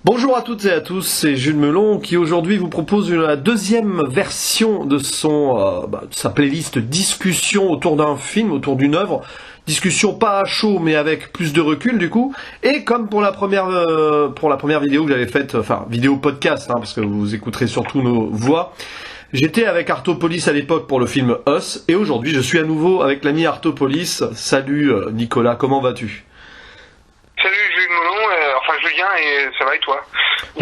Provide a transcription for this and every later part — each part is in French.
Bonjour à toutes et à tous, c'est Jules Melon qui aujourd'hui vous propose la deuxième version de de sa playlist discussion autour d'un film, autour d'une œuvre. Discussion pas à chaud mais avec plus de recul du coup. Et comme pour la première vidéo que j'avais faite, enfin vidéo podcast, parce que vous écouterez surtout nos voix. J'étais avec Artopolis à l'époque pour le film Us et aujourd'hui je suis à nouveau avec l'ami Artopolis. Salut Nicolas, comment vas-tu ? Salut Jules Melon, Julien, et ça va et toi ?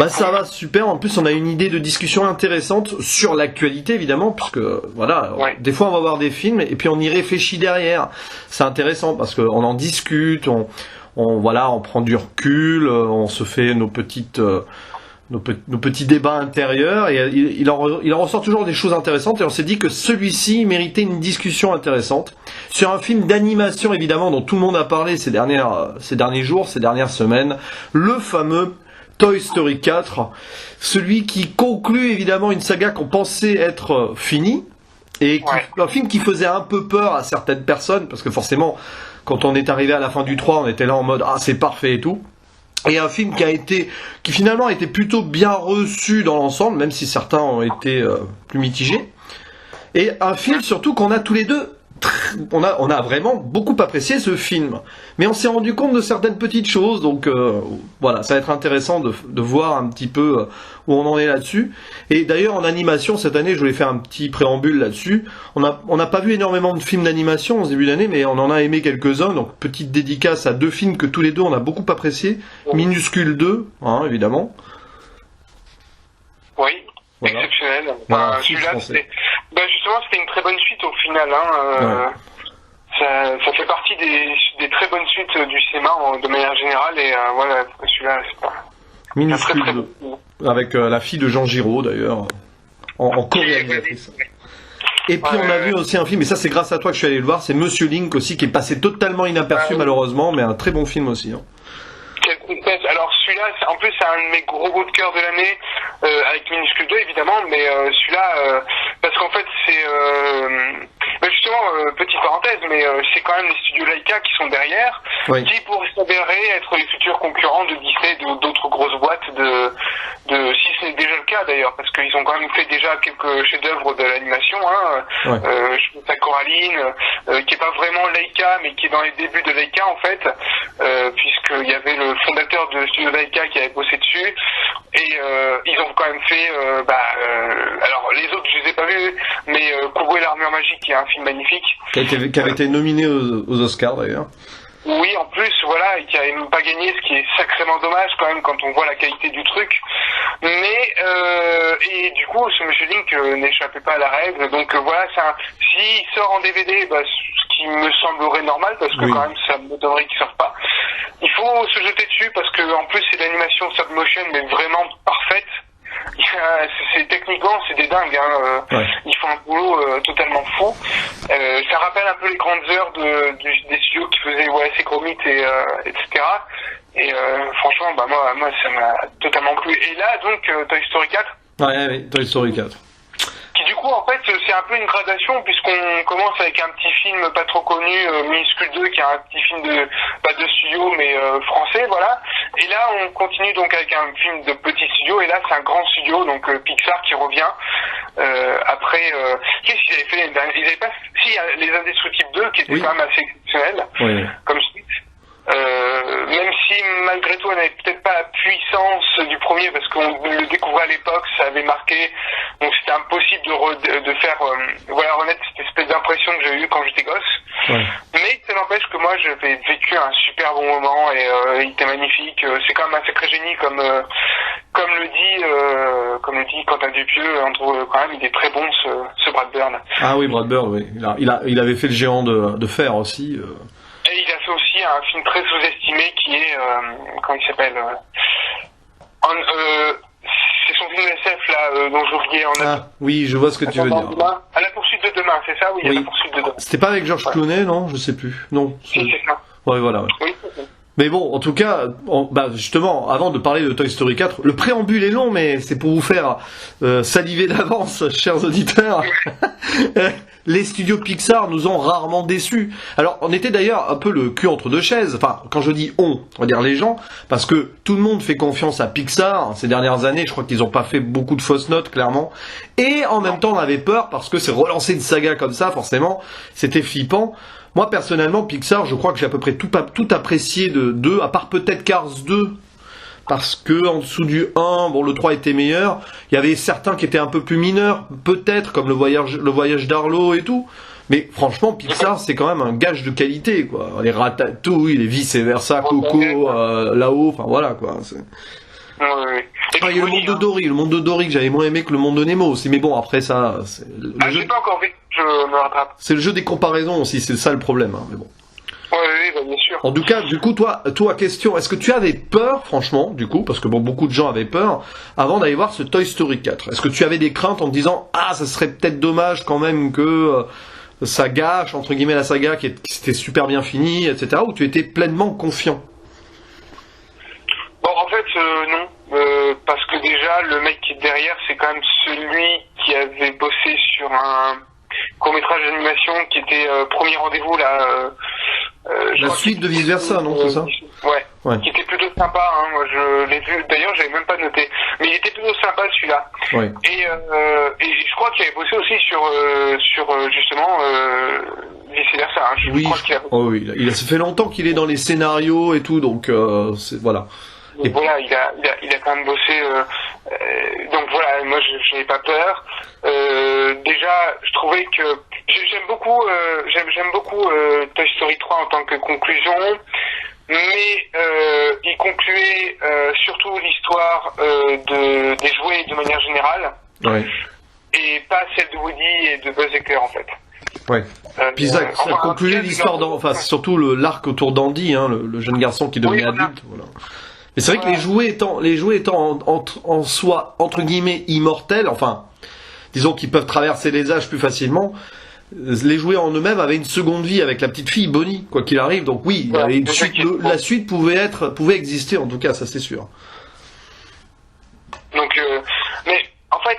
Ça va super, en plus on a une idée de discussion intéressante sur l'actualité évidemment, puisque des fois on va voir des films et puis on y réfléchit derrière. C'est intéressant parce qu'on en discute, on prend du recul, on se fait nos petits débats intérieurs et il en ressort toujours des choses intéressantes et on s'est dit que celui-ci méritait une discussion intéressante sur un film d'animation évidemment dont tout le monde a parlé ces derniers jours, ces dernières semaines, le fameux Toy Story 4, celui qui conclut évidemment une saga qu'on pensait être finie et un film qui faisait un peu peur à certaines personnes parce que forcément quand on est arrivé à la fin du 3 on était là en mode c'est parfait et tout. Et un film qui finalement a été plutôt bien reçu dans l'ensemble, même si certains ont été plus mitigés. Et un film surtout qu'on a tous les deux, on a vraiment beaucoup apprécié ce film. Mais on s'est rendu compte de certaines petites choses, donc ça va être intéressant de voir un petit peu où on en est là-dessus. Et d'ailleurs en animation cette année, je voulais faire un petit préambule là-dessus. On n'a pas vu énormément de films d'animation en ce début d'année, mais on en a aimé quelques-uns. Donc petite dédicace à deux films que tous les deux on a beaucoup appréciés. Minuscule 2, évidemment. Oui, voilà. Exceptionnel. Celui-là, justement, c'était une très bonne suite au final. Ça fait partie des très bonnes suites du cinéma de manière générale. Et celui-là, c'est pas... Minuscule 2. Avec la fille de Jean Giraud, d'ailleurs, en co-réalisatrice. Et puis on a vu aussi un film, et ça c'est grâce à toi que je suis allé le voir, c'est Monsieur Link aussi, qui est passé totalement inaperçu malheureusement, mais un très bon film aussi. Quelle tristesse. Alors celui-là, en plus c'est un de mes gros coups de cœur de l'année, avec Minuscule 2 évidemment, mais celui-là, parce qu'en fait c'est... justement, petite parenthèse, mais c'est quand même les studios Laika qui sont derrière, qui pourraient s'avérer être les futurs concurrents de Disney, d'autres grosses boîtes, si ce n'est déjà le cas d'ailleurs, parce qu'ils ont quand même fait déjà quelques chefs-d'œuvre de l'animation. Je pense à Coraline, qui est pas vraiment Laika, mais qui est dans les débuts de Laika en fait, puisqu'il y avait le fondateur de studio Laika qui avait bossé dessus, et ils ont quand même fait, alors les autres je les ai pas vus, mais Kubo et l'armure magique, qui est un film magnifique. Qui avait été nominé aux Oscars d'ailleurs. Oui, en plus, et qui a même pas gagné, ce qui est sacrément dommage quand même quand on voit la qualité du truc. Mais, et du coup, ce Monsieur Link n'échappait pas à la règle. Donc s'il sort en DVD, ce qui me semblerait normal, parce que quand même, ça me donnerait qu'il sorte pas. Il faut se jeter dessus parce que en plus, c'est l'animation stop motion, mais vraiment parfaite. Techniquement c'est des dingues, Ils font un boulot totalement fou. Ça rappelle un peu les grandes heures des studios qui faisaient Wallace et Gromit etc. Et franchement moi ça m'a totalement plu. Et là donc Toy Story 4. Oui, Toy Story 4. Qui du coup en fait c'est un peu une gradation puisqu'on commence avec un petit film pas trop connu, Minuscule 2, qui est un petit film pas de studio mais français, voilà. Et là on continue donc avec un film de petit studio, et là c'est un grand studio, donc Pixar qui revient après qu'est-ce qu'ils avaient fait ils avaient pas Les Indestructibles 2 qui était quand même assez exceptionnel comme suite. Même si malgré tout elle n'avait peut-être pas la puissance du premier parce qu'on le découvrait à l'époque, ça avait marqué, donc c'était impossible de faire renaître cette espèce d'impression que j'ai eue quand j'étais gosse. Mais ça n'empêche que moi j'avais vécu un super bon moment et il était magnifique. C'est quand même un sacré génie comme le dit Quentin Dupieux. On trouve quand même il est très bon ce Brad Bird. Ah oui, Brad Bird, oui. Il avait fait le géant de fer aussi. Et il a fait aussi un film très sous-estimé qui est comment il s'appelle c'est son film SF là dont j'ai oublié oui, je vois ce que tu veux dire. À la poursuite de demain, c'est ça? Oui, à la poursuite de demain. C'était pas avec Georges Clooney, non? Je sais plus. Non. Si, c'est ça. Ouais, voilà. Oui, Mais bon, en tout cas, justement, avant de parler de Toy Story 4, le préambule est long, mais c'est pour vous faire saliver d'avance, chers auditeurs. Les studios Pixar nous ont rarement déçus. Alors, on était d'ailleurs un peu le cul entre deux chaises. Enfin, quand je dis on va dire les gens, parce que tout le monde fait confiance à Pixar. Ces dernières années, je crois qu'ils n'ont pas fait beaucoup de fausses notes, clairement. Et en même temps, on avait peur, parce que c'est relancer une saga comme ça, forcément, c'était flippant. Moi, personnellement, Pixar, je crois que j'ai à peu près tout apprécié de, à part peut-être Cars 2, parce que en dessous du 1, bon, le 3 était meilleur. Il y avait certains qui étaient un peu plus mineurs, peut-être, comme le voyage d'Arlo et tout. Mais franchement, Pixar, c'est quand même un gage de qualité, quoi. Les Ratatouille, les vice-versa, Coco, là-haut, enfin voilà, quoi. Il y a le monde de Dory que j'avais moins aimé que le monde de Nemo aussi, mais bon, après ça, j'ai pas encore vu, je me rattrape. C'est le jeu des comparaisons aussi, c'est ça le problème, hein, mais bon. Oui, bien sûr. En tout cas, du coup, toi, question, est-ce que tu avais peur, franchement, du coup, parce que bon, beaucoup de gens avaient peur, avant d'aller voir ce Toy Story 4? Est-ce que tu avais des craintes en te disant, ça serait peut-être dommage quand même que ça gâche, entre guillemets, la saga qui s'était super bien finie, etc., ou tu étais pleinement confiant? Bon, en fait, non. Parce que déjà, le mec qui est derrière, c'est quand même celui qui avait bossé sur un court-métrage d'animation qui était Premier Rendez-vous, là. La suite de Vice Versa, non, c'est ça? Ouais. Qui était plutôt sympa, hein. Moi, je l'ai vu. D'ailleurs, j'avais même pas noté. Mais il était plutôt sympa, celui-là. Ouais. Et je crois qu'il avait bossé aussi sur justement, Vice Versa, hein. Oui, ça fait longtemps qu'il est dans les scénarios et tout, donc, voilà. Et voilà, il a quand même bossé. Donc voilà, moi je n'ai pas peur. Déjà, je trouvais que j'aime beaucoup Toy Story 3 en tant que conclusion, mais il concluait surtout l'histoire des jouets de manière générale, et pas celle de Woody et de Buzz Éclair en fait. Ouais. Puis ça concluait l'histoire, surtout l'arc autour d'Andy, hein, le jeune garçon qui devenait adulte. Voilà. Mais c'est vrai que les jouets étant en soi, entre guillemets, immortels, enfin, disons qu'ils peuvent traverser les âges plus facilement, les jouets en eux-mêmes avaient une seconde vie avec la petite fille Bonnie, quoi qu'il arrive, donc oui, il y avait une suite, la suite pouvait exister, en tout cas, ça c'est sûr. Donc, mais en fait,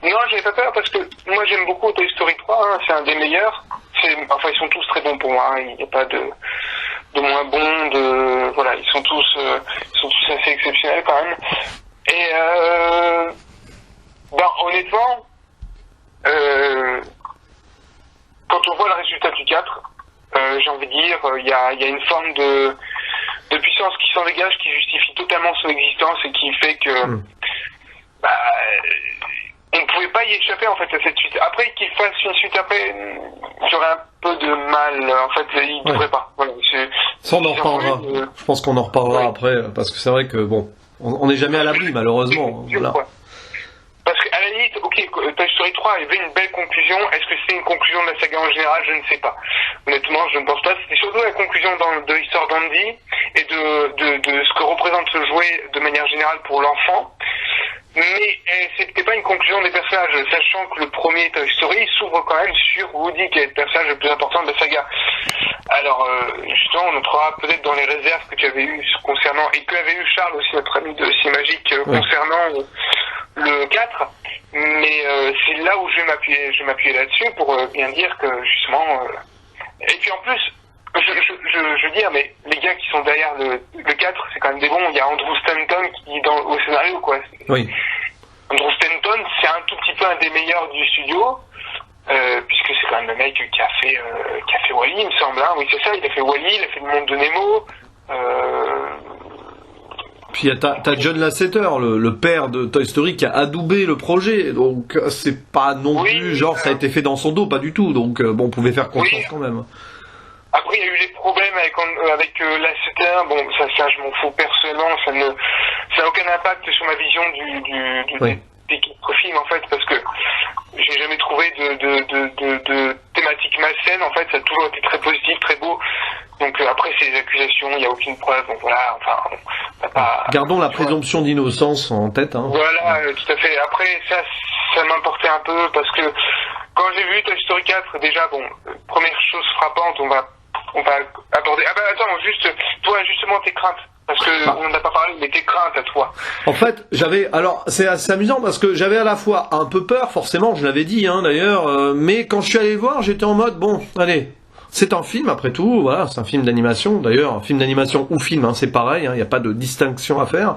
non, j'avais pas peur parce que moi j'aime beaucoup Toy Story 3, hein, c'est un des meilleurs. Enfin, ils sont tous très bons pour moi, hein, il n'y a pas de moins bons, voilà, ils sont tous assez exceptionnels quand même. Et honnêtement, quand on voit le résultat du 4, j'ai envie de dire, il y a une forme de puissance qui s'en dégage, qui justifie totalement son existence et qui fait que on ne pouvait pas y échapper en fait à cette suite. Après qu'il fasse une suite après, j'aurais un peu de mal. En fait, il ne devrait pas. Voilà, ça, on en reparlera. Je pense qu'on en reparlera après, parce que c'est vrai que bon, on n'est jamais à l'abri malheureusement. Voilà. Parce qu'à la limite, Toy Story 3 avait une belle conclusion. Est-ce que c'est une conclusion de la saga en général? Je ne sais pas. Honnêtement, je ne pense pas. C'était surtout la conclusion de l'histoire d'Andy et de ce que représente ce jouet de manière générale pour l'enfant. Mais c'était pas une conclusion des personnages, sachant que le premier Toy Story s'ouvre quand même sur Woody, qui est le personnage le plus important de la saga. Alors, justement, on entrera peut-être dans les réserves que tu avais eues concernant, et qu'avait eu Charles aussi, notre ami de Cinémagique, concernant le 4. Mais c'est là où je vais m'appuyer là-dessus pour bien dire que, justement... Et puis en plus, je veux dire, mais les gars qui sont derrière le 4, c'est quand même des bons. Il y a Andrew Stanton qui est au scénario, quoi. Oui. Andrew Stanton, c'est un tout petit peu un des meilleurs du studio, puisque c'est quand même le mec qui a fait Wall-E, il me semble. Hein. Oui, c'est ça, il a fait Wall-E, il a fait le monde de Nemo. Puis t'as John Lasseter, le père de Toy Story, qui a adoubé le projet, donc c'est pas non plus genre ça a été fait dans son dos, pas du tout. Donc bon, on pouvait faire confiance quand même. Après, il y a eu des problèmes avec Lasseter. Bon, ça, je m'en fous personnellement. Ça n'a aucun impact sur ma vision des film en fait, parce que j'ai jamais trouvé de thématique malsaine. En fait, ça a toujours été très positif, très beau. Donc après ces accusations, il n'y a aucune preuve. Donc voilà, enfin, on pas. Gardons la présomption d'innocence en tête. Hein. Voilà, tout à fait. Après, ça m'importait un peu parce que quand j'ai vu Toy Story 4, déjà, bon, première chose frappante, on va qu'on va aborder. Ah bah attends, juste, toi, justement, tes craintes. Parce que on n'a pas parlé, mais tes craintes à toi. En fait, alors c'est assez amusant parce que j'avais à la fois un peu peur, forcément, je l'avais dit d'ailleurs, mais quand je suis allé le voir, j'étais en mode bon, allez, c'est un film après tout, voilà, c'est un film d'animation. D'ailleurs, un film d'animation ou film, c'est pareil, il n'y a pas de distinction à faire.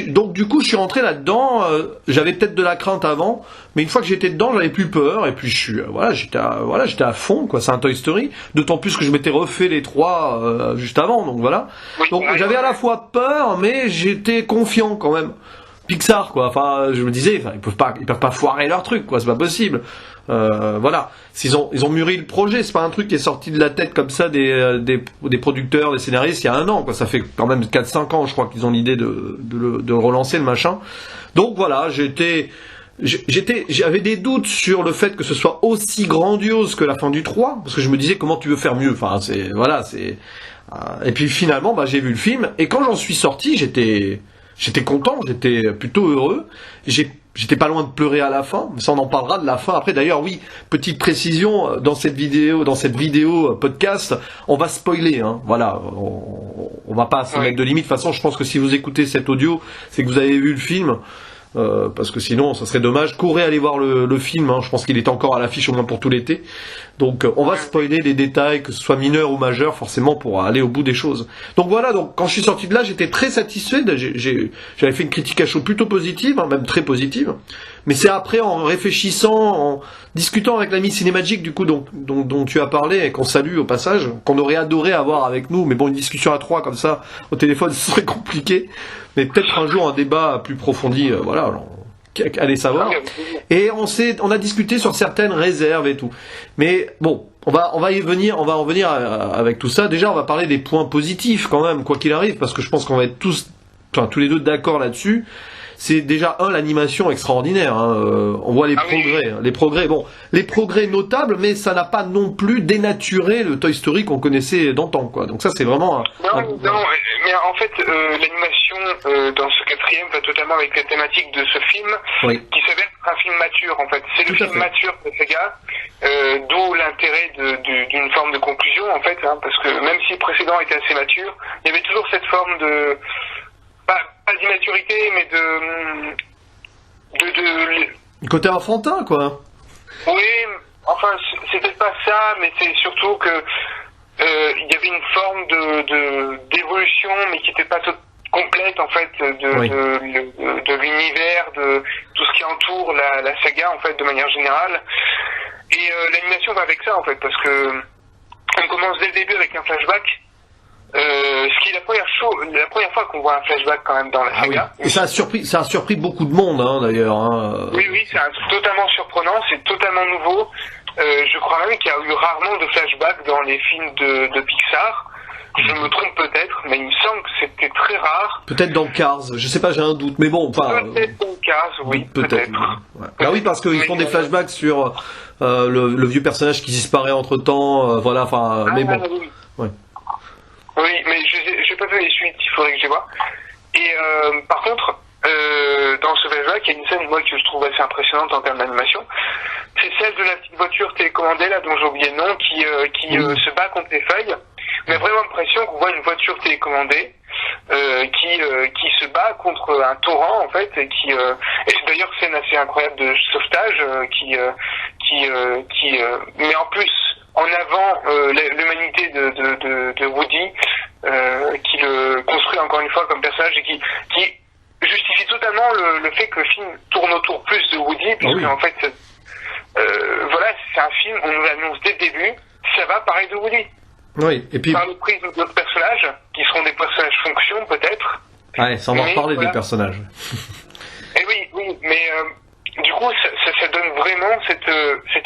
Donc du coup je suis rentré là-dedans, j'avais peut-être de la crainte avant, mais une fois que j'étais dedans j'avais plus peur, et puis j'étais à fond, quoi. C'est un Toy Story, d'autant plus que je m'étais refait les 3 juste avant, donc voilà. Donc j'avais à la fois peur, mais j'étais confiant quand même. Pixar, quoi. Enfin, je me disais, ils peuvent pas foirer leur truc, quoi. C'est pas possible. Voilà. Ils ont mûri le projet. C'est pas un truc qui est sorti de la tête comme ça des producteurs, des scénaristes il y a 1 an, quoi. Ça fait quand même 4-5 ans, je crois, qu'ils ont l'idée de relancer le machin. Donc voilà, j'avais des doutes sur le fait que ce soit aussi grandiose que la fin du 3, parce que je me disais comment tu veux faire mieux. Enfin, et puis finalement, j'ai vu le film, et quand j'en suis sorti, j'étais content, j'étais plutôt heureux. J'étais pas loin de pleurer à la fin, mais ça on en parlera de la fin après. D'ailleurs, oui, petite précision, dans cette vidéo podcast, on va spoiler, voilà, on va pas se mettre de limite. De toute façon, je pense que si vous écoutez cet audio, c'est que vous avez vu le film. Parce que sinon ça serait dommage. Courez aller voir le film, je pense qu'il est encore à l'affiche au moins pour tout l'été. Donc on va spoiler les détails, que ce soit mineur ou majeur, forcément, pour aller au bout des choses. Donc voilà, donc quand je suis sorti de là, j'étais très satisfait. J'avais fait une critique à chaud plutôt positive, même très positive. Mais c'est après, en réfléchissant, en discutant avec l'ami Cinémagique, du coup, dont tu as parlé, et qu'on salue au passage, qu'on aurait adoré avoir avec nous, mais bon, une discussion à 3 comme ça, au téléphone, ce serait compliqué. Mais peut-être un jour un débat plus profondi, voilà, alors, allez savoir. Et on a discuté sur certaines réserves et tout. Mais bon, on va en venir avec tout ça. Déjà, on va parler des points positifs quand même, quoi qu'il arrive, parce que je pense qu'on va être tous les deux d'accord là-dessus. C'est déjà l'animation extraordinaire. On voit les progrès. Bon, les progrès notables, mais ça n'a pas non plus dénaturé le Toy Story qu'on connaissait d'antan, quoi. Donc ça, c'est vraiment. Non, mais en fait, l'animation dans ce 4e va totalement avec la thématique de ce film, qui s'avère un film mature. En fait, c'est le film mature de Sega, d'où l'intérêt d'une forme de conclusion, en fait, parce que même si le précédent était assez mature, il y avait toujours cette forme de pas d'immaturité, mais de côté enfantin, quoi. Oui, enfin, c'est peut-être pas ça, mais c'est surtout que il y avait une forme d'évolution, mais qui n'était pas complète, en fait, de l'univers, de tout ce qui entoure la saga, en fait, de manière générale. Et l'animation va avec ça, en fait, parce que on commence dès le début avec un flashback. Ce qui est la première fois qu'on voit un flashback quand même dans la saga. Oui. Et ça a surpris beaucoup de monde, d'ailleurs. Oui, c'est totalement surprenant, c'est totalement nouveau. Je crois même qu'il y a eu rarement de flashback dans les films de Pixar. Je me trompe peut-être, mais il me semble que c'était très rare. Peut-être dans Cars, je sais pas, j'ai un doute, mais bon, peut-être dans Cars, oui, peut-être. Ouais. Oui, parce qu'ils font des flashbacks sur le vieux personnage qui disparaît entre temps, voilà, enfin, mais bon. Oui, mais j'ai pas vu les suites, il faudrait que je les vois. Et par contre, dans ce flashback, il y a une scène, moi, que je trouve assez impressionnante en termes d'animation. C'est celle de la petite voiture télécommandée, là, dont j'ai oublié le nom, qui se bat contre les feuilles. On a vraiment l'impression qu'on voit une voiture télécommandée qui se bat contre un torrent, en fait, et c'est d'ailleurs scène assez incroyable de sauvetage qui met en plus en avant l'humanité de Woody, qui le construit encore une fois comme personnage et qui justifie totalement le fait que le film tourne autour plus de Woody, puisque en fait voilà, c'est un film, on nous l'annonce dès le début, ça va parler de Woody. Oui, et puis par le prisme d'autres personnages, qui seront des personnages fonction peut-être. Ouais, ça on va en reparler des personnages. Et oui, mais du coup, ça donne vraiment cette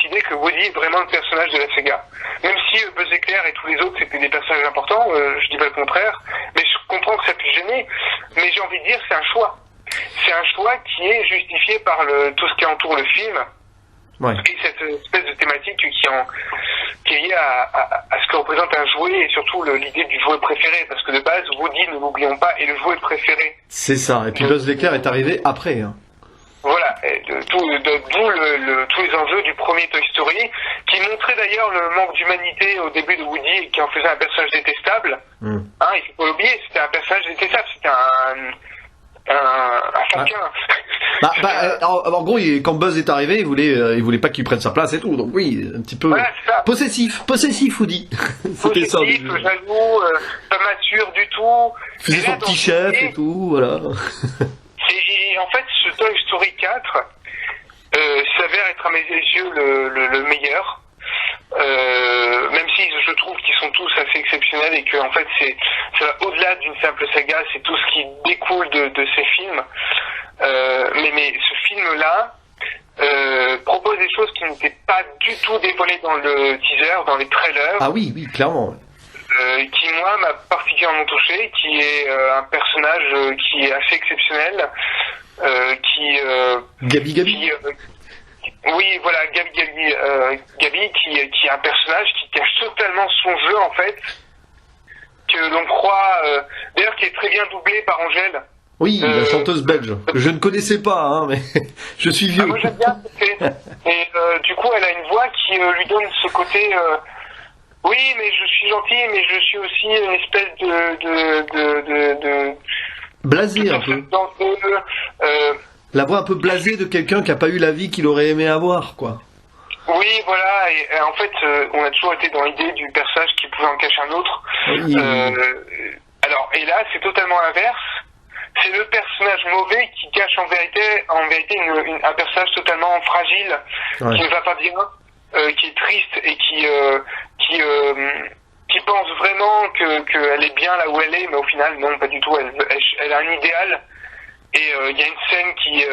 idée que Woody est vraiment le personnage de la saga. Même si Buzz Éclair et tous les autres c'était des personnages importants, je dis pas le contraire, mais je comprends que ça puisse gêner, mais j'ai envie de dire c'est un choix. C'est un choix qui est justifié par tout ce qui entoure le film. Et cette espèce de thématique qui est liée à ce que représente un jouet et surtout l'idée du jouet préféré, parce que de base Woody, ne l'oublions pas, est le jouet préféré. C'est ça, et puis Buzz l'éclair est arrivé après. Voilà, tous les enjeux du premier Toy Story, qui montrait d'ailleurs le manque d'humanité au début de Woody et qui en faisait un personnage détestable. Il faut pas l'oublier, c'était un personnage détestable, c'était un faquin. En gros, quand Buzz est arrivé, il voulait pas qu'il prenne sa place et tout. Donc oui, un petit peu possessif Woody. C'était ça. Possessif, jaloux, pas mature du tout. Il faisait son petit chef et tout, voilà. Et en fait, ce Toy Story 4 s'avère être à mes yeux le meilleur. Même si je trouve qu'ils sont tous assez exceptionnels et que en fait ça va au-delà d'une simple saga, c'est tout ce qui découle de ces films. Mais ce film-là propose des choses qui n'étaient pas du tout dévoilées dans le teaser, dans les trailers. Ah oui, clairement. Qui moi m'a particulièrement touché, qui est un personnage qui est assez exceptionnel, Gabi. Oui, voilà, Gabi qui est un personnage qui cache totalement son jeu en fait, que l'on croit, d'ailleurs qui est très bien doublé par Angèle. Oui, la chanteuse belge, que je ne connaissais pas, hein, mais je suis vieux. Moi j'aime bien ce fait. Et du coup elle a une voix qui lui donne ce côté, oui mais je suis gentil, mais je suis aussi une espèce de blasé un peu. La voix un peu blasée de quelqu'un qui n'a pas eu la vie qu'il aurait aimé avoir, quoi. Oui, voilà, et en fait, on a toujours été dans l'idée du personnage qui pouvait en cacher un autre. Oui. Alors, et là, c'est totalement l'inverse. C'est le personnage mauvais qui cache en vérité un personnage totalement fragile, qui ne va pas bien, qui est triste et qui pense vraiment qu'elle est bien là où elle est, mais au final, non, pas du tout. Elle a un idéal. Et il y a une scène qui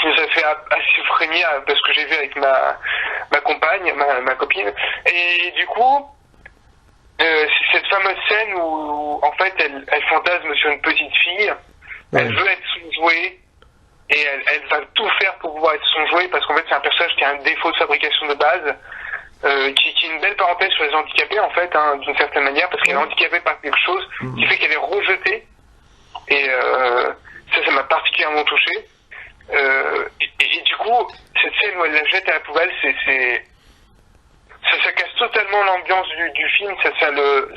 nous a fait assez frémir parce que j'ai vu avec ma compagne, ma copine. Et du coup, c'est cette fameuse scène où en fait elle fantasme sur une petite fille. Elle veut être son jouet et elle va tout faire pour pouvoir être son jouet parce qu'en fait c'est un personnage qui a un défaut de fabrication de base. Qui est une belle parenthèse sur les handicapés en fait, hein, d'une certaine manière, parce qu'elle est handicapée par quelque chose qui fait qu'elle est rejetée. Et ça m'a particulièrement touché. Et du coup, cette scène où elle la jette à la poubelle, ça casse totalement l'ambiance du film. Ça le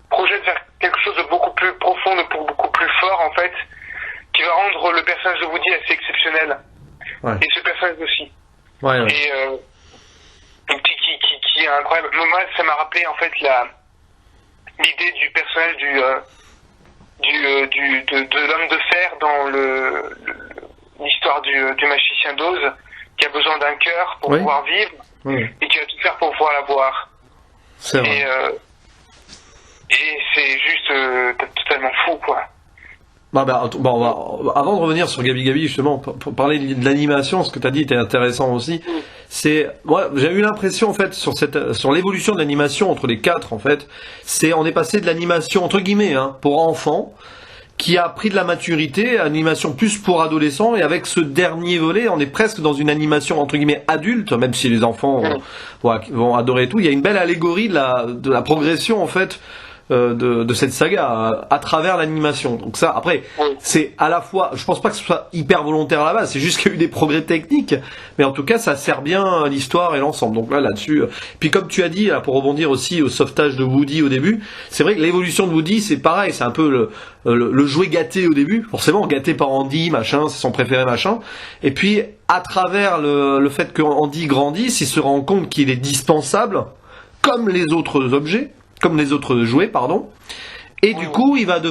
projette vers quelque chose de beaucoup plus profond, de beaucoup plus fort en fait, qui va rendre le personnage de Woody assez exceptionnel. Et ce personnage aussi. Et qui est incroyable. Moi, ça m'a rappelé en fait l'idée du personnage de l'homme de fer dans l'histoire du magicien d'Oz, qui a besoin d'un cœur pour pouvoir vivre et qui va tout faire pour pouvoir l'avoir. C'est vrai. Et c'est juste totalement fou, quoi. Avant de revenir sur Gabi justement, pour parler de l'animation, ce que tu as dit était intéressant aussi. J'ai eu l'impression en fait sur l'évolution de l'animation entre les quatre en fait, on est passé de l'animation entre guillemets pour enfants qui a pris de la maturité, animation plus pour adolescents, et avec ce dernier volet, on est presque dans une animation entre guillemets adulte, même si les enfants vont adorer tout. Il y a une belle allégorie de la progression en fait. De cette saga à travers l'animation. Donc ça, après, c'est à la fois, je pense pas que ce soit hyper volontaire à la base, c'est juste qu'il y a eu des progrès techniques, mais en tout cas, ça sert bien l'histoire et l'ensemble. Donc là-dessus, puis comme tu as dit, là, pour rebondir aussi au sauvetage de Woody au début, c'est vrai que l'évolution de Woody, c'est pareil, c'est un peu le jouet gâté au début, forcément gâté par Andy, machin, c'est son préféré, machin, et puis à travers le fait que Andy grandisse, il se rend compte qu'il est dispensable, comme les autres objets, comme les autres jouets, pardon. Et du coup, il va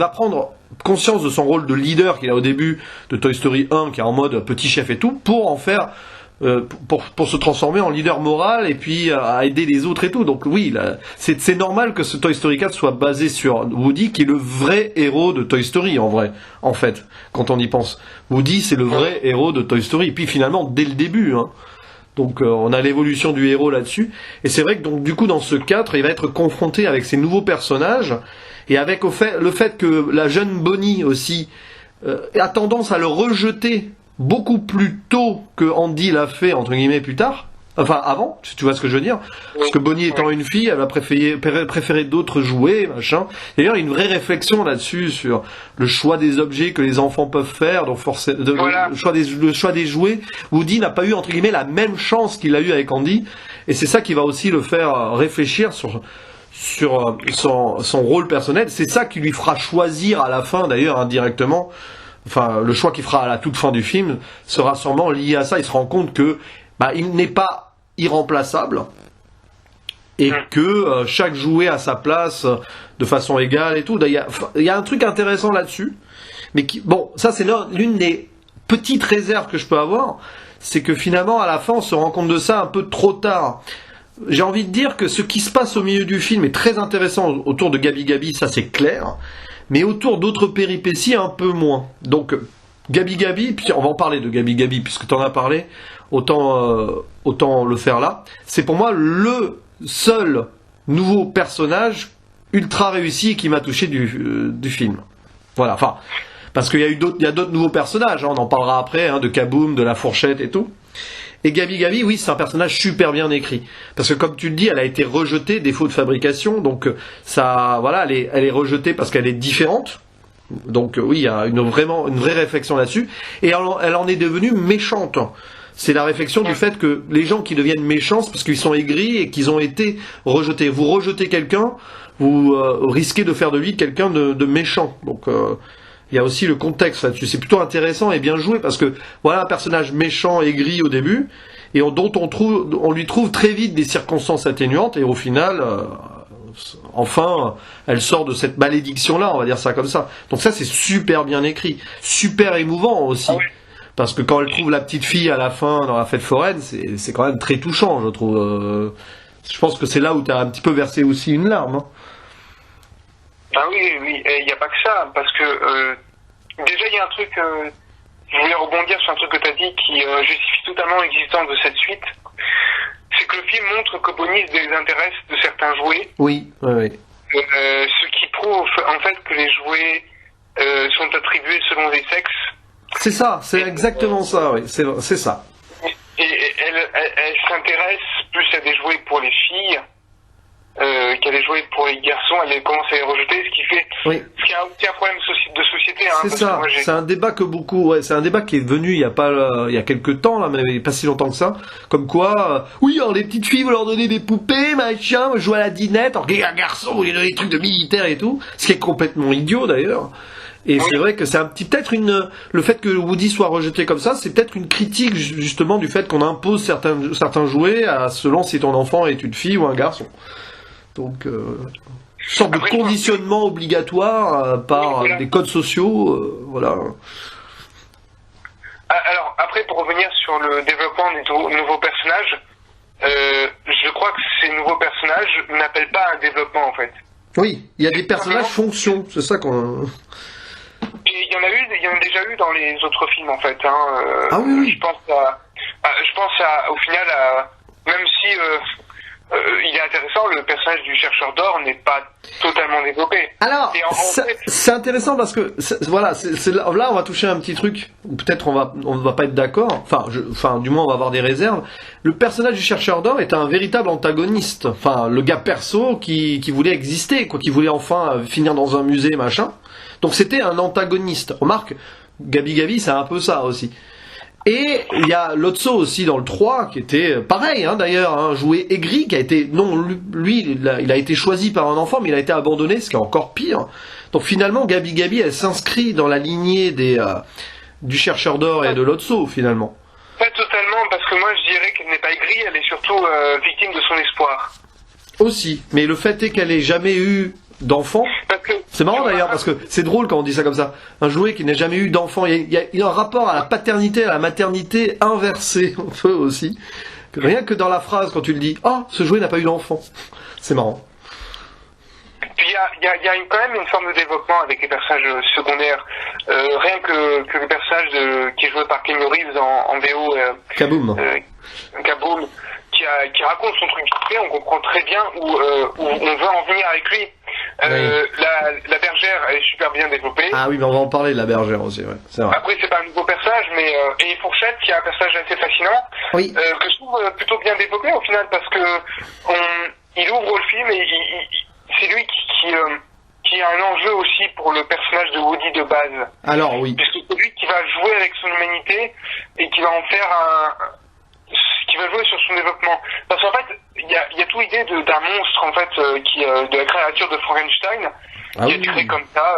prendre conscience de son rôle de leader qu'il a au début de Toy Story 1, qui est en mode petit chef et tout, pour en faire, pour se transformer en leader moral et puis à aider les autres et tout. Donc oui, c'est normal que ce Toy Story 4 soit basé sur Woody, qui est le vrai héros de Toy Story, en fait, quand on y pense. Woody, c'est le vrai héros de Toy Story. Et puis finalement, dès le début, Donc on a l'évolution du héros là-dessus. Et c'est vrai que donc du coup dans ce 4, il va être confronté avec ces nouveaux personnages et avec le fait que la jeune Bonnie aussi a tendance à le rejeter beaucoup plus tôt que Andy l'a fait entre guillemets plus tard. Enfin, avant, tu vois ce que je veux dire. Parce que Bonnie étant une fille, elle va préférer d'autres jouets, machin. D'ailleurs, il y a une vraie réflexion là-dessus sur le choix des objets que les enfants peuvent faire, donc le choix des jouets. Woody n'a pas eu, entre guillemets, la même chance qu'il a eu avec Andy. Et c'est ça qui va aussi le faire réfléchir sur son rôle personnel. C'est ça qui lui fera choisir à la fin, d'ailleurs, indirectement. Enfin, le choix qu'il fera à la toute fin du film sera sûrement lié à ça. Il se rend compte que il n'est pas irremplaçable et que chaque jouet a sa place de façon égale et tout. Il y a un truc intéressant là-dessus, mais ça c'est l'une des petites réserves que je peux avoir, c'est que finalement à la fin on se rend compte de ça un peu trop tard. J'ai envie de dire que ce qui se passe au milieu du film est très intéressant autour de Gabi Gabi, ça c'est clair, mais autour d'autres péripéties un peu moins. Donc Gabi Gabi, puis on va en parler de Gabi Gabi puisque tu en as parlé, autant le faire là. C'est pour moi le seul nouveau personnage ultra réussi qui m'a touché du film. Voilà, enfin, parce qu'il y a d'autres nouveaux personnages, on en parlera après, de Kaboom, de la fourchette et tout. Et Gabi Gabi, oui, c'est un personnage super bien écrit. Parce que comme tu le dis, elle a été rejetée, défaut de fabrication, donc ça, voilà, elle est rejetée parce qu'elle est différente. Donc oui, il y a une vraie réflexion là-dessus. Et elle en est devenue méchante. C'est la réflexion du fait que les gens qui deviennent méchants, c'est parce qu'ils sont aigris et qu'ils ont été rejetés. Vous rejetez quelqu'un, vous risquez de faire de lui quelqu'un de méchant. Donc il y a aussi le contexte là-dessus. C'est plutôt intéressant et bien joué parce que voilà un personnage méchant, aigri au début, et dont on lui trouve très vite des circonstances atténuantes, et au final, enfin, elle sort de cette malédiction-là, on va dire ça comme ça. Donc ça, c'est super bien écrit, super émouvant aussi. Parce que quand elle trouve la petite fille à la fin dans la fête foraine, c'est quand même très touchant, je trouve. Je pense que c'est là où tu as un petit peu versé aussi une larme. Hein. Ah oui, il n'y a pas que ça, parce que déjà il y a un truc, je voulais rebondir sur un truc que tu as dit qui justifie totalement l'existence de cette suite, c'est que le film montre que Bonnie se désintéresse de certains jouets. Oui. Ce qui prouve en fait que les jouets sont attribués selon les sexes. C'est ça, c'est exactement ça, oui, c'est ça. Et elle s'intéresse plus à des jouets pour les filles qu'à des jouets pour les garçons. Elle commence à les rejeter, ce qui a aussi un problème de société. C'est ça, c'est un débat c'est un débat qui est venu il y a quelques temps, là, mais pas si longtemps que ça, comme quoi, oui, alors les petites filles, vous leur donnez des poupées, machin, jouer à la dinette, alors qu'il y a un garçon, vous lui donnez des trucs de militaire et tout, ce qui est complètement idiot d'ailleurs. Et c'est vrai que c'est peut-être le fait que Woody soit rejeté comme ça, c'est peut-être une critique justement du fait qu'on impose certains jouets selon si ton enfant est une fille ou un garçon. Donc, une sorte de conditionnement obligatoire par des codes sociaux, voilà. Alors après, pour revenir sur le développement des nouveaux personnages, je crois que ces nouveaux personnages n'appellent pas un développement en fait. Oui, il y a des personnages fonction, c'est ça qu'on. Et il y en a déjà eu dans les autres films en fait. Oui. Je pense au final même si il est intéressant, le personnage du chercheur d'or n'est pas totalement développé. Alors, c'est intéressant parce que là on va toucher un petit truc où peut-être on ne va pas être d'accord. Enfin, du moins on va avoir des réserves. Le personnage du chercheur d'or est un véritable antagoniste. Enfin, le gars perso qui voulait exister, quoi, qui voulait enfin finir dans un musée, machin. Donc c'était un antagoniste. Remarque, Gabi Gabi, c'est un peu ça aussi. Et il y a Lotso aussi dans le 3 qui était pareil, d'ailleurs, un jouet aigri qui a été lui il a été choisi par un enfant mais il a été abandonné, ce qui est encore pire. Donc finalement Gabi Gabi elle s'inscrit dans la lignée du chercheur d'or et de Lotso finalement. Pas totalement, parce que moi je dirais qu'elle n'est pas aigrie, elle est surtout victime de son espoir. Aussi, mais le fait est qu'elle ait jamais eu d'enfant. C'est marrant d'ailleurs parce que c'est drôle quand on dit ça comme ça. Un jouet qui n'a jamais eu d'enfant, il y a un rapport à la paternité, à la maternité inversé un peu aussi. Rien que dans la phrase quand tu le dis, ce jouet n'a pas eu d'enfant. C'est marrant. Puis il y a quand même une forme de développement avec les personnages secondaires. Rien que le personnage qui est joué par Keanu Reeves en VO. Kaboom. Kaboom. Qui raconte son truc, on comprend très bien où on veut en venir avec lui. La bergère bergère, elle est super bien développée. Ah oui, mais on va en parler de la bergère aussi, ouais, c'est vrai. Après, c'est pas un nouveau personnage, mais et Fourchette, qui est un personnage assez fascinant, Oui. que je trouve plutôt bien développé au final, parce que il ouvre le film et c'est lui qui a un enjeu aussi pour le personnage de Woody de base. Alors oui. Puisque c'est lui qui va jouer avec son humanité et qui va en faire qui va jouer sur son développement. Parce qu'en fait, il y a toute l'idée d'un monstre, en fait, de la créature de Frankenstein, qui est créé comme ça,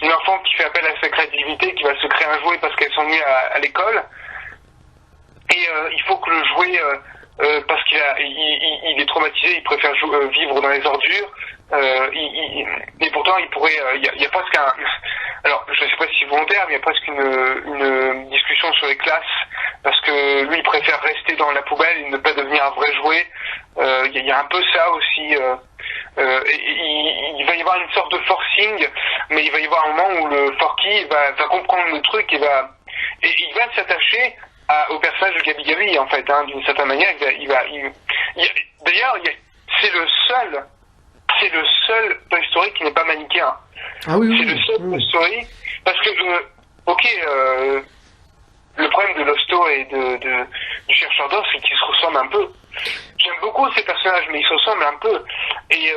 une enfant qui fait appel à sa créativité, qui va se créer un jouet parce qu'elle s'ennuie à l'école. Et il faut que le jouet, parce qu'il est traumatisé, il préfère vivre dans les ordures. Et pourtant, il pourrait, il y a presque alors je sais pas si c'est volontaire, mais il y a presque une discussion sur les classes, parce que lui, il préfère rester dans la poubelle et ne pas devenir un vrai jouet. Il y a un peu ça aussi. Il va y avoir une sorte de forcing, mais il va y avoir un moment où le Forky va comprendre le truc et il va s'attacher au personnage de Gabi Gabi, en fait, hein, d'une certaine manière. D'ailleurs, c'est le seul Toy Story qui n'est pas manichéen. Ah oui, c'est le seul Toy Story, parce que le problème de Losto et du chercheur d'or, c'est qu'ils se ressemblent un peu. J'aime beaucoup ces personnages, mais ils se ressemblent un peu. Et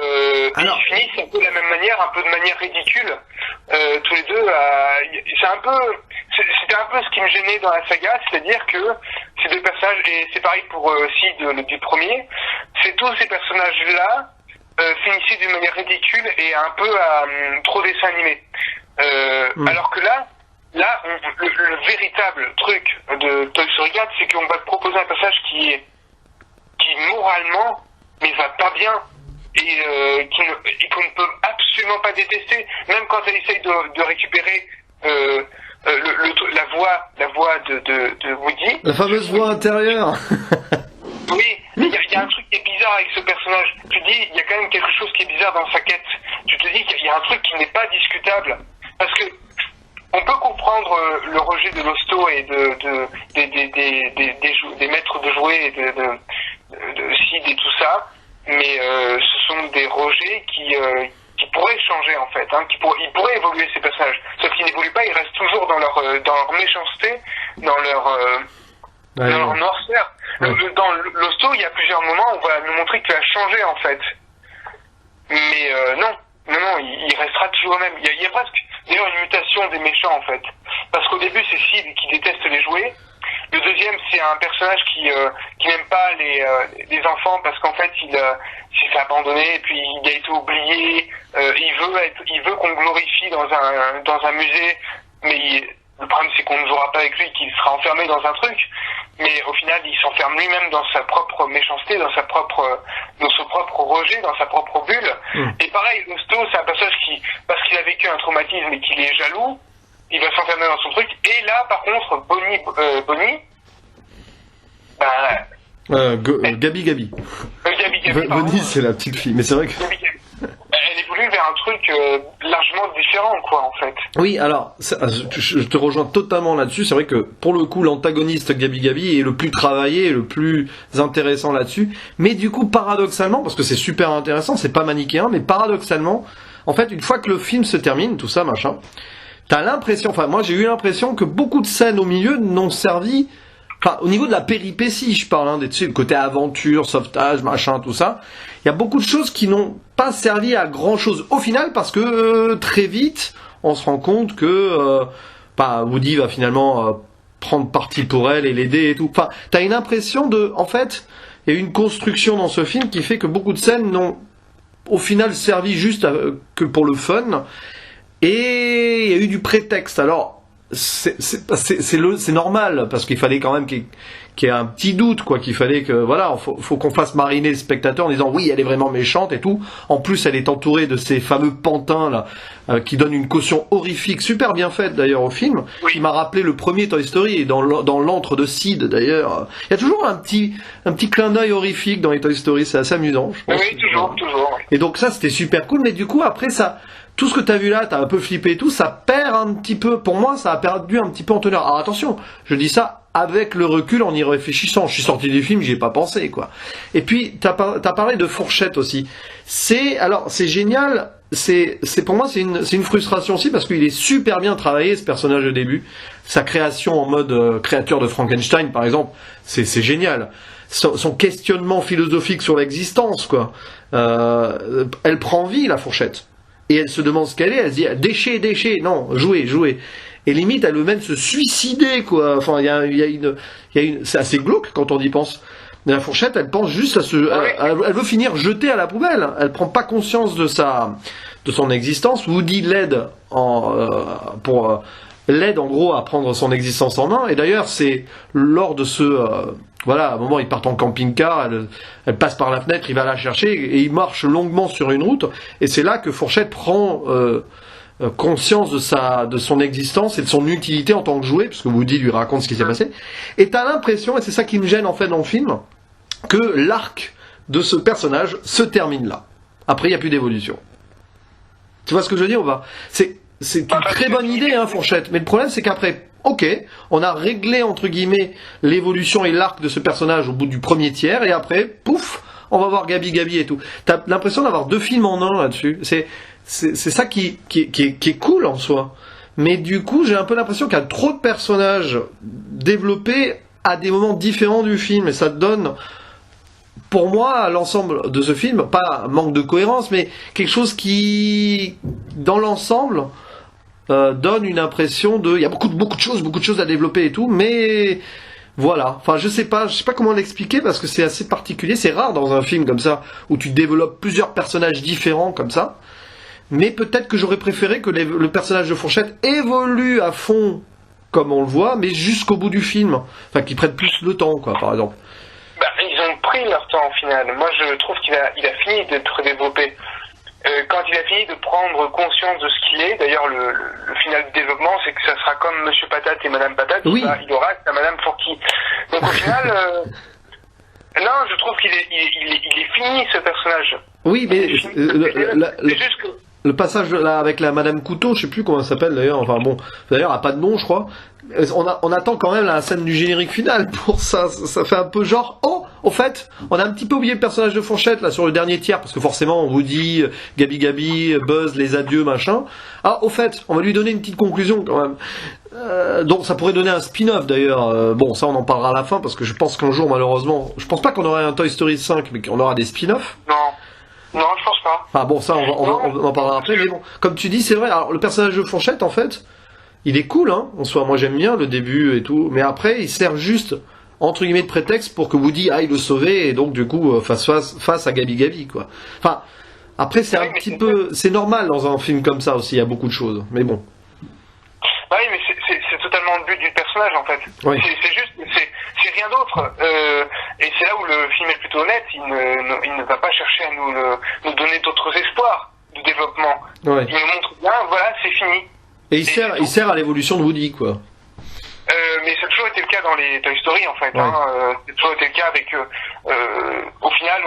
ils finissent un peu de la même manière, un peu de manière ridicule, tous les deux. C'était un peu ce qui me gênait dans la saga, c'est-à-dire que ces deux personnages, et c'est pareil pour Sid du premier, c'est tous ces personnages-là finissaient d'une manière ridicule et un peu trop dessin animé. Alors que là, le véritable truc de Toy Story 4, c'est qu'on va te proposer un personnage qui moralement, mais va pas bien, et qu'on ne peut absolument pas détester, même quand elle essaye de récupérer la voix de Woody. La fameuse voix intérieure. Oui, mais il y a un truc qui est bizarre avec ce personnage. Tu dis, il y a quand même quelque chose qui est bizarre dans sa quête. Tu te dis qu'il y a un truc qui n'est pas discutable. Parce que on peut comprendre le rejet de Losto et des maîtres de jouets et de Sid et tout ça, mais ce sont des rejets qui pourraient changer, en fait, hein, ils pourraient évoluer, ces personnages. Sauf qu'ils n'évoluent pas, ils restent toujours dans leur méchanceté, dans leur noirceur. Dans Losto, il y a plusieurs moments où on va nous montrer qu'il a changé, en fait. Mais non, il restera toujours le même. Il y a presque, d'ailleurs, une mutation des méchants, en fait. Parce qu'au début, c'est Sid qui déteste les jouets. Le deuxième, c'est un personnage qui n'aime pas les enfants parce qu'en fait, il s'est fait abandonner et puis il a été oublié. Il veut qu'on le glorifie dans un musée, mais le problème, c'est qu'on ne jouera pas avec lui, qu'il sera enfermé dans un truc. Mais au final, il s'enferme lui-même dans sa propre méchanceté, dans son propre rejet, dans sa propre bulle. Et pareil, Losto, c'est un personnage parce qu'il a vécu un traumatisme et qu'il est jaloux, il va s'enfermer dans son truc. Et là, par contre, Bonnie, Gabi Gabi. Bonnie, c'est la petite fille, mais c'est vrai que... Elle évolue vers un truc largement différent, quoi, en fait. Oui, alors, je te rejoins totalement là-dessus. C'est vrai que, pour le coup, l'antagoniste Gabi Gabi est le plus travaillé et le plus intéressant là-dessus. Mais du coup, paradoxalement, parce que c'est super intéressant, c'est pas manichéen, mais paradoxalement, en fait, une fois que le film se termine, tout ça, machin, t'as l'impression, moi j'ai eu l'impression que beaucoup de scènes au milieu n'ont servi, au niveau de la péripétie, je parle, tu sais, le côté aventure, sauvetage, machin, tout ça, il y a beaucoup de choses qui n'ont pas servi à grand chose au final, parce que très vite, on se rend compte que Woody va finalement prendre parti pour elle et l'aider et tout. Enfin, t'as une impression en fait, il y a une construction dans ce film qui fait que beaucoup de scènes n'ont au final servi juste que pour le fun. Et il y a eu du prétexte. Alors, c'est normal, parce qu'il fallait quand même qu'il y ait un petit doute, quoi, qu'il fallait que, voilà, faut qu'on fasse mariner le spectateur en disant, oui, elle est vraiment méchante et tout. En plus, elle est entourée de ces fameux pantins, là, qui donnent une caution horrifique, super bien faite, d'ailleurs, au film, qui m'a rappelé le premier Toy Story, et dans l'antre de Sid, d'ailleurs. Il y a toujours un petit clin d'œil horrifique dans les Toy Story, c'est assez amusant, je pense. Oui, toujours. Et donc ça, c'était super cool, mais du coup, après, tout ce que t'as vu là, t'as un peu flippé et tout, ça perd un petit peu, pour moi, ça a perdu un petit peu en teneur. Alors attention, je dis ça avec le recul, en y réfléchissant. Je suis sorti du film, j'y ai pas pensé, quoi. Et puis, t'as parlé de Fourchette aussi. C'est génial, c'est pour moi c'est une frustration aussi parce qu'il est super bien travaillé ce personnage au début. Sa création en mode créature de Frankenstein par exemple, c'est génial. Son questionnement philosophique sur l'existence quoi. Elle prend vie la fourchette et elle se demande ce qu'elle est. Elle se dit déchet, non, jouer. Et limite elle veut même se suicider quoi. Enfin il y a une c'est assez glauque quand on y pense. Mais la fourchette, elle pense juste elle veut finir jetée à la poubelle. Elle prend pas conscience de son existence. Woody l'aide l'aide en gros à prendre son existence en main. Et d'ailleurs, c'est lors de à un moment, ils partent en camping-car, elle passe par la fenêtre, il va la chercher et il marche longuement sur une route. Et c'est là que Fourchette prend conscience de son existence et de son utilité en tant que jouet, parce que Woody lui raconte ce qui s'est passé. Et t'as l'impression, et c'est ça qui me gêne en fait dans le film, que l'arc de ce personnage se termine là. Après, il n'y a plus d'évolution. Tu vois ce que je veux dire ou pas ? C'est une très bonne idée, hein, Fourchette. Mais le problème, c'est qu'après, ok, on a réglé, entre guillemets, l'évolution et l'arc de ce personnage au bout du premier tiers, et après, pouf, on va voir Gabi et tout. T'as l'impression d'avoir 2 films en un là-dessus. C'est ça qui est cool en soi. Mais du coup, j'ai un peu l'impression qu'il y a trop de personnages développés à des moments différents du film. Et ça donne, pour moi, l'ensemble de ce film, pas manque de cohérence, mais quelque chose qui, dans l'ensemble, donne une impression de... Il y a beaucoup de choses à développer et tout, mais... Voilà, enfin je sais pas comment l'expliquer parce que c'est assez particulier, c'est rare dans un film comme ça où tu développes plusieurs personnages différents comme ça. Mais peut-être que j'aurais préféré que le personnage de Fourchette évolue à fond comme on le voit, mais jusqu'au bout du film. Enfin, qu'il prenne plus le temps, quoi, par exemple. Bah, ils ont pris leur temps au final. Moi, je trouve qu'il a fini d'être développé. Quand il a fini de prendre conscience de ce qu'il est, d'ailleurs, le final du développement, c'est que ça sera comme Monsieur Patate et Madame Patate, oui. Il aura à Madame Fourki. Donc au final, non, je trouve qu'il est fini, ce personnage. Oui, mais c'est juste que... Le passage là avec la Madame Couteau, je sais plus comment elle s'appelle d'ailleurs, enfin bon, d'ailleurs elle a pas de nom je crois. On attend quand même la scène du générique final pour ça fait un peu genre, oh, au fait, on a un petit peu oublié le personnage de Fourchette là sur le dernier tiers, parce que forcément on vous dit Gabi, Buzz, les adieux, machin. Ah, au fait, on va lui donner une petite conclusion quand même. Donc ça pourrait donner un spin-off d'ailleurs, bon ça on en parlera à la fin, parce que je pense qu'un jour malheureusement, je pense pas qu'on aurait un Toy Story 5, mais qu'on aura des spin-offs. Non, je pense pas. Ah bon, ça, on en parlera après, mais bon, comme tu dis, c'est vrai, alors le personnage de Fourchette, en fait, il est cool, hein, en soi, moi j'aime bien le début et tout, mais après, il sert juste, entre guillemets, de prétexte pour que Woody aille le sauver, et donc, du coup, face à Gabi, quoi. Enfin, après, c'est un petit peu, c'est normal dans un film comme ça aussi, il y a beaucoup de choses, mais bon. Bah oui, mais c'est totalement le but du personnage, en fait. Oui. C'est juste, c'est rien d'autre. Et c'est là où le film est plutôt honnête. Il ne va pas chercher à nous donner d'autres espoirs de développement. Ouais. Il nous montre bien, voilà, c'est fini. Et il sert à l'évolution de Woody, quoi. Mais ça a toujours été le cas dans les Toy Story, en fait. Ouais. Hein. C'est toujours été le cas avec... au final,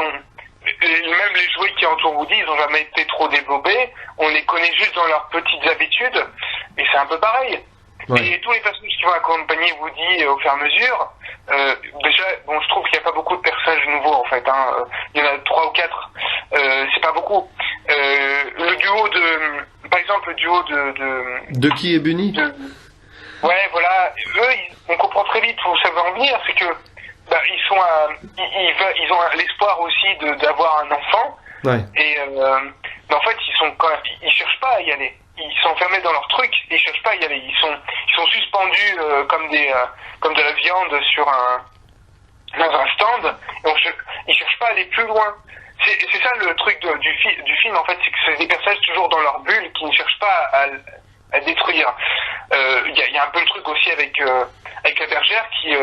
même les jouets qui entourent Woody, ils n'ont jamais été trop développés. On les connaît juste dans leurs petites habitudes. Et c'est un peu pareil. Ouais. Et tous les personnages qui vont accompagner Woody au fur et à mesure, déjà, bon, je trouve qu'il n'y a pas beaucoup de personnages nouveaux en fait. Hein. Il y en a 3 ou 4. C'est pas beaucoup. Le duo par exemple, le duo de qui est Bunny. Ouais, voilà. Eux, on comprend très vite où ça veut en venir, c'est que ils ont l'espoir aussi d'avoir un enfant. Ouais. Et mais en fait, ils cherchent pas à y aller. Ils sont enfermés dans leur truc, ils cherchent pas à y aller. Ils sont suspendus comme de la viande dans un stand. Ils cherchent pas à aller plus loin. C'est ça le truc du film en fait, c'est que c'est des personnages toujours dans leur bulle qui ne cherchent pas à détruire. Il y a un peu le truc aussi avec la bergère qui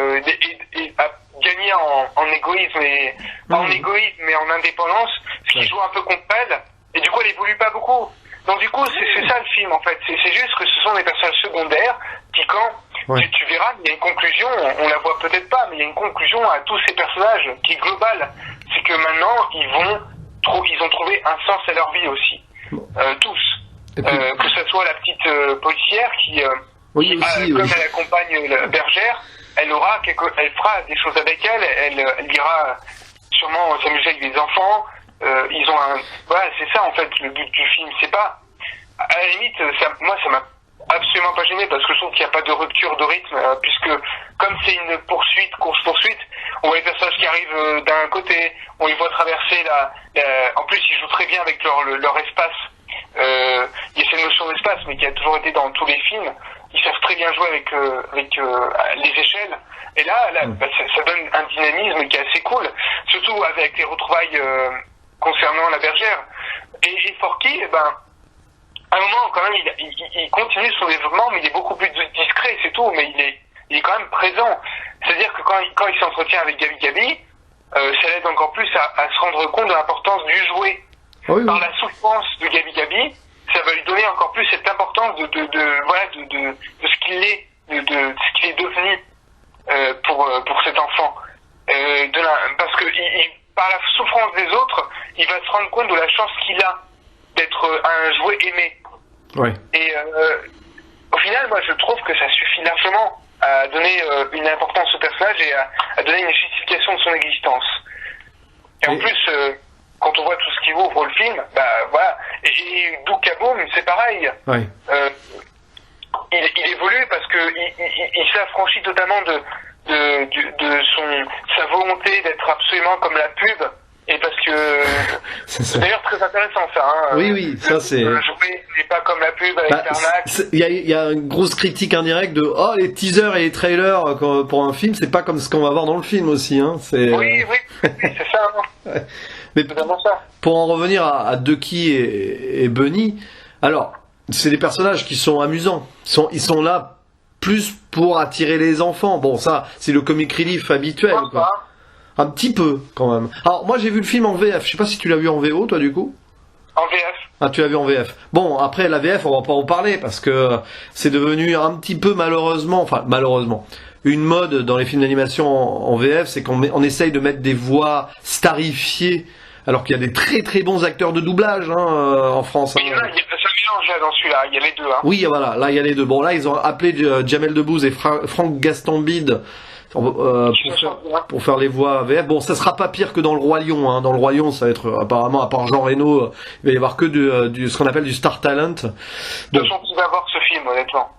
a gagné en égoïsme et pas en égoïsme mais en indépendance, ce qui joue un peu contre elle. Et du coup, elle évolue pas beaucoup. Donc du coup, c'est ça le film en fait. C'est juste que ce sont des personnages secondaires qui, quand tu verras, il y a une conclusion. On la voit peut-être pas, mais il y a une conclusion à tous ces personnages qui est globale. C'est que maintenant, ils ont trouvé un sens à leur vie aussi, tous. Puis, que ce soit la petite policière qui comme elle accompagne la bergère, elle fera des choses avec elle. Elle ira sûrement s'amuser avec des enfants. ils ont voilà, c'est ça en fait le but du film. C'est pas, à la limite, moi ça m'a absolument pas gêné parce que je trouve qu'il n'y a pas de rupture de rythme, puisque comme c'est une course-poursuite, on voit les personnages qui arrivent d'un côté, on les voit traverser en plus ils jouent très bien avec leur espace. Il y a cette notion d'espace, mais qui a toujours été dans tous les films. Ils savent très bien jouer avec les échelles. Et là ça donne un dynamisme qui est assez cool, surtout avec les retrouvailles concernant la bergère. Et Forky, à un moment, quand même, il continue son développement, mais il est beaucoup plus discret, c'est tout, mais il est quand même présent. C'est-à-dire que quand il s'entretient avec Gabi Gabi, ça l'aide encore plus à se rendre compte de l'importance du jouet. Oui. Par la souffrance de Gabi Gabi, ça va lui donner encore plus cette importance de ce qu'il est, de ce qu'il est devenu pour cet enfant. Parce que par la souffrance des autres, il va se rendre compte de la chance qu'il a d'être un jouet aimé. Ouais. Et au final, moi, je trouve que ça suffit largement à donner une importance au personnage et à donner une justification de son existence. Et en plus, quand on voit tout ce qui ouvre le film, voilà. Et Doug Kaboom, c'est pareil. Ouais. Il évolue parce que il s'affranchit totalement de sa volonté d'être absolument comme la pub. Et parce que c'est d'ailleurs très intéressant ça. Hein. Oui, ça c'est. Le jouet n'est pas comme la pub avec l'arnaque. Il y a une grosse critique indirecte de les teasers et les trailers pour un film, c'est pas comme ce qu'on va voir dans le film aussi. Hein. Oui, c'est ça. Hein. Mais pour en revenir à Ducky et Bunny, alors c'est des personnages qui sont amusants. Ils sont là plus pour attirer les enfants. Bon, ça c'est le comic relief habituel. Quoi. Un petit peu, quand même. Alors, moi, j'ai vu le film en VF. Je sais pas si tu l'as vu en VO, toi, du coup. En VF. Ah, tu l'as vu en VF. Bon, après, la VF, on va pas en parler, parce que c'est devenu un petit peu, malheureusement, une mode dans les films d'animation en VF, c'est qu'on essaye de mettre des voix starifiées, alors qu'il y a des très très bons acteurs de doublage, en France. Oui, là, il y a ça mélange là dans celui-là, il y a les deux, hein. Oui, voilà, là, il y a les deux. Bon, là, ils ont appelé Jamel Debbouze et Franck Gastambide, pour faire les voix VF. Bon, ça sera pas pire que dans le Roi Lion. Hein. Dans le Roi Lion, ça va être apparemment, à part Jean Reno, il va y avoir que ce qu'on appelle du Star Talent. Bon. Je vais voir ce film, honnêtement.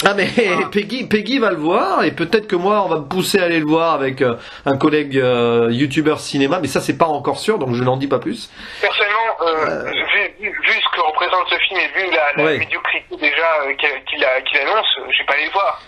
Ah mais Peggy va le voir et peut-être que moi on va me pousser à aller le voir avec un collègue youtubeur cinéma, mais ça c'est pas encore sûr donc je n'en dis pas plus. Personnellement, vu ce que représente ce film et vu la médiocrité déjà qu'il annonce, je vais pas aller le voir.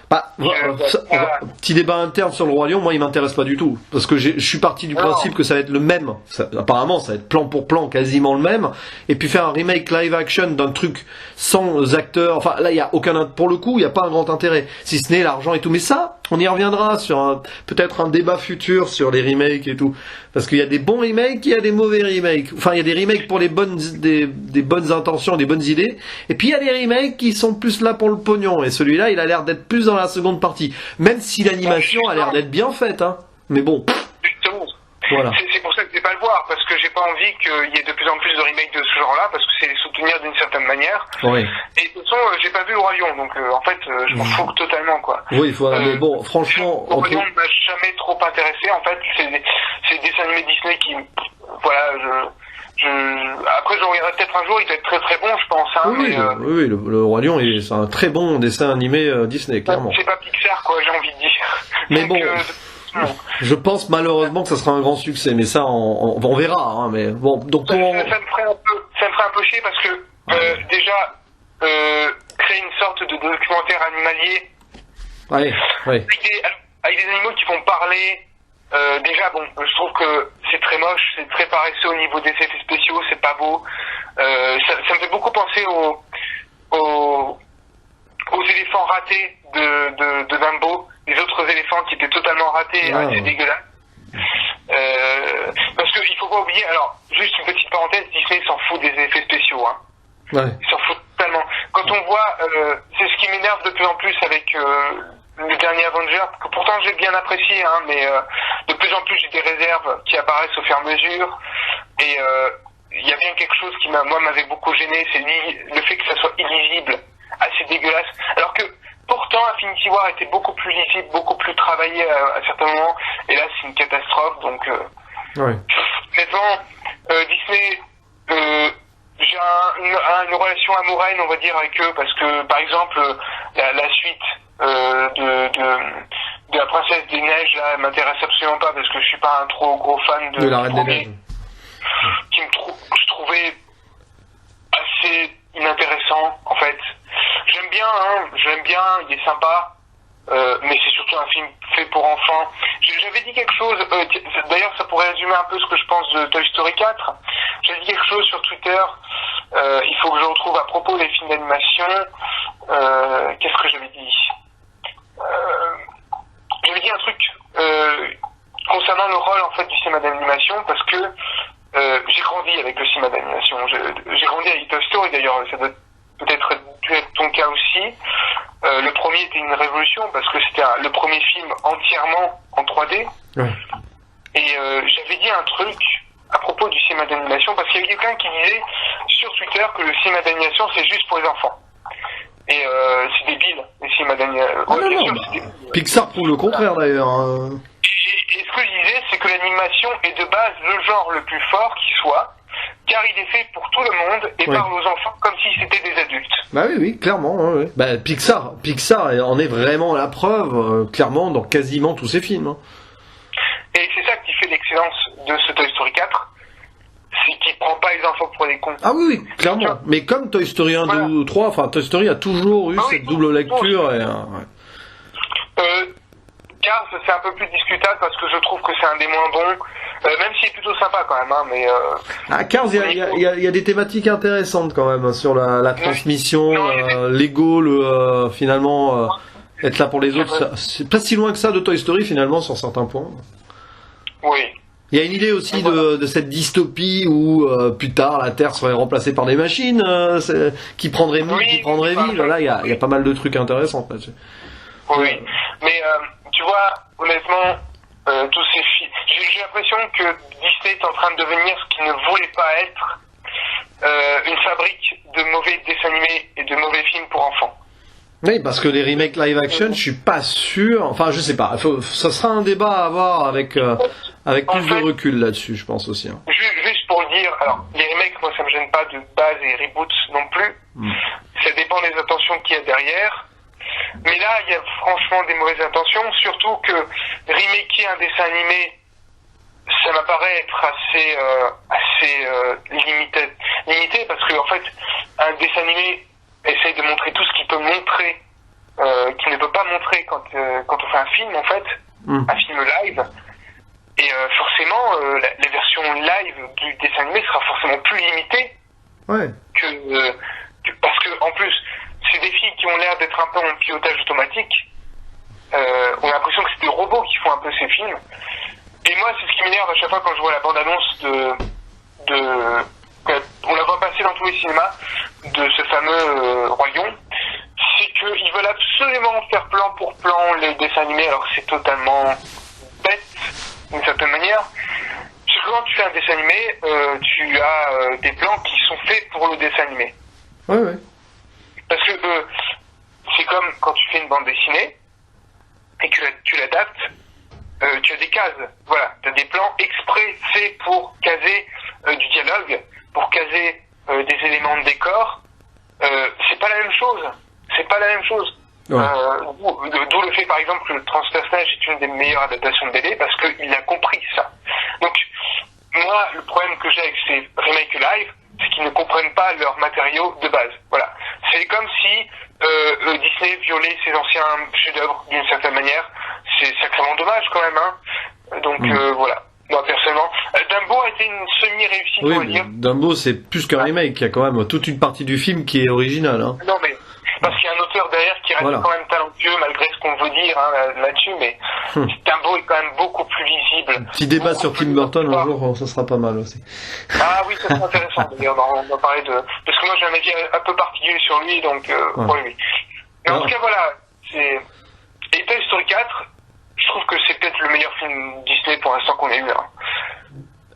Petit débat interne sur le Roi Lion, moi il m'intéresse pas du tout parce que je suis parti du principe que ça va être le même. Apparemment ça va être plan pour plan quasiment le même et puis faire un remake live action d'un truc sans acteurs. Enfin là il y a aucun pour le coup il y a pas un grand intérêt, si ce n'est l'argent et tout. Mais ça, on y reviendra sur peut-être un débat futur sur les remakes et tout. Parce qu'il y a des bons remakes, il y a des mauvais remakes. Enfin, il y a des remakes pour des bonnes intentions, des bonnes idées. Et puis il y a des remakes qui sont plus là pour le pognon. Et celui-là, il a l'air d'être plus dans la seconde partie. Même si l'animation a l'air d'être bien faite, hein. Mais bon. Justement. Voilà. C'est pour ça que je vais pas le voir, parce que j'ai pas envie qu'il y ait de plus en plus de remakes de ce genre-là, parce que c'est les soutenir d'une certaine manière. Oui. Et de toute façon, j'ai pas vu le Roi Lion, donc en fait, je m'en fous totalement, quoi. Oui, mais bon, franchement... Le Roi Lion ne m'a jamais trop intéressé, en fait, c'est des dessins animés Disney qui... Voilà, après, je le regarderai peut-être un jour, il doit être très très bon, je pense. Hein, oui, le Roi Lion, c'est un très bon dessin animé Disney, clairement. C'est pas Pixar, quoi, j'ai envie de dire. Mais donc, je pense malheureusement que ça sera un grand succès, mais ça, on verra. Hein, mais bon, donc ça me ferait un peu chier parce que déjà créer une sorte de documentaire animalier avec des animaux qui vont parler. Déjà, bon, je trouve que c'est très moche, c'est très paresseux au niveau des effets spéciaux, c'est pas beau. Ça me fait beaucoup penser aux éléphants ratés de Dumbo, les autres éléphants qui étaient totalement ratés, assez dégueulasses. Parce qu'il faut pas oublier, alors, juste une petite parenthèse, Disney s'en fout des effets spéciaux, hein. Ouais. Ils s'en foutent totalement. Quand on voit, c'est ce qui m'énerve de plus en plus avec le dernier Avenger, que pourtant j'ai bien apprécié, hein, mais de plus en plus j'ai des réserves qui apparaissent au fur et à mesure, et il y a bien quelque chose qui m'avait beaucoup gêné, c'est le fait que ça soit illisible, assez dégueulasse, alors que pourtant Infinity War était beaucoup plus lisible, beaucoup plus travaillé à certains moments, et là c'est une catastrophe, donc honnêtement, Disney, j'ai une relation amoureuse, on va dire, avec eux, parce que, par exemple, la suite de la Princesse des Neiges, là, elle m'intéresse absolument pas, parce que je suis pas un trop gros fan de la Reine des Neiges. Je trouvais assez inintéressant, en fait. J'aime bien, il est sympa, mais c'est surtout un film fait pour enfants. J'avais dit quelque chose, d'ailleurs ça pourrait résumer un peu ce que je pense de Toy Story 4. J'avais dit quelque chose sur Twitter, il faut que je retrouve à propos des films d'animation. Qu'est-ce que j'avais dit J'avais dit un truc concernant le rôle en fait du cinéma d'animation, parce que j'ai grandi avec le cinéma d'animation. J'ai grandi avec Toy Story d'ailleurs, ça doit peut-être dû être ton cas aussi. Le premier était une révolution parce que c'était le premier film entièrement en 3D. Ouais. Et j'avais dit un truc à propos du cinéma d'animation, parce qu'il y a quelqu'un qui disait sur Twitter que le cinéma d'animation c'est juste pour les enfants. Et c'est débile, le cinéma d'animation. Ah non, Pixar prouve le contraire d'ailleurs. Et ce que je disais, c'est que l'animation est de base le genre le plus fort qui soit, car il est fait pour tout le monde et parle aux enfants comme si c'était des adultes. Bah oui, clairement. Ouais. Bah, Pixar en est vraiment la preuve, clairement, dans quasiment tous ses films. Hein. Et c'est ça qui fait l'excellence de ce Toy Story 4, c'est qu'il prend pas les enfants pour des cons. Ah oui, clairement. Mais comme Toy Story 1, 2 ou 3, enfin Toy Story a toujours eu cette double lecture. Et, Cars, c'est un peu plus discutable parce que je trouve que c'est un des moins bons, même s'il est plutôt sympa quand même. Hein, mais Cars, il y a des thématiques intéressantes quand même sur la transmission, l'ego, finalement, être là pour les autres. C'est pas si loin que ça de Toy Story finalement sur certains points. Oui. Il y a une idée aussi de cette dystopie où plus tard la Terre serait remplacée par des machines qui prendraient vie. Là, il y a pas mal de trucs intéressants là-dessus. Oui, mais tu vois, honnêtement, tous ces films, j'ai l'impression que Disney est en train de devenir ce qu'il ne voulait pas être, une fabrique de mauvais dessins animés et de mauvais films pour enfants. Oui, parce que les remakes live action, je suis pas sûr. Enfin, je sais pas. Ça sera un débat à avoir avec plus de recul là-dessus, je pense aussi. Hein. Juste pour le dire, alors les remakes, moi, ça me gêne pas de base et reboots non plus. Ça dépend des intentions qu'il y a derrière. Mais là, il y a franchement des mauvaises intentions, surtout que remaker un dessin animé, ça m'apparaît être assez limité, parce que en fait, un dessin animé essaye de montrer tout ce qu'il peut montrer, qu'il ne peut pas montrer quand on fait un film, en fait, un film live. Et forcément, la version live du dessin animé sera forcément plus limitée parce que en plus, c'est des filles qui ont l'air d'être un peu en pilotage automatique. On a l'impression que c'est des robots qui font un peu ces films. Et moi, c'est ce qui m'énerve à chaque fois quand je vois la bande-annonce on la voit passer dans tous les cinémas, de ce fameux Roi Lion, c'est qu'ils veulent absolument faire plan pour plan les dessins animés, alors que c'est totalement bête, d'une certaine manière. Parce que quand tu fais un dessin animé, tu as des plans qui sont faits pour le dessin animé. Ouais. Parce que c'est comme quand tu fais une bande dessinée et que tu l'adaptes, tu as des cases. Voilà, tu as des plans exprès faits pour caser du dialogue, pour caser des éléments de décor. C'est pas la même chose. Ouais. D'où le fait par exemple que le Transpersonnage est une des meilleures adaptations de BD parce qu'il a compris ça. Donc moi, le problème que j'ai avec ces remakes live, c'est qu'ils ne comprennent pas leurs matériaux de base. Voilà. C'est comme si Disney violait ses anciens chefs-d'œuvre d'une certaine manière. C'est sacrément dommage quand même, hein. Donc voilà. Moi personnellement, Dumbo a été une semi-réussite, on va dire. Dumbo c'est plus qu'un remake, il y a quand même toute une partie du film qui est originale. Hein. Non mais parce qu'il y a un auteur derrière qui reste quand même talentueux malgré ce qu'on veut dire là-dessus, mais Dumbo est quand même beaucoup plus visible. Petit débat sur Tim Burton un jour, ça sera pas mal aussi. Ah oui, ça sera intéressant. D'ailleurs, on va parler parce que moi j'ai un avis un peu particulier sur lui, donc pour lui. Mais en tout cas voilà, et Toy Story 4, je trouve que c'est peut-être le meilleur film Disney pour l'instant qu'on ait eu. Hein.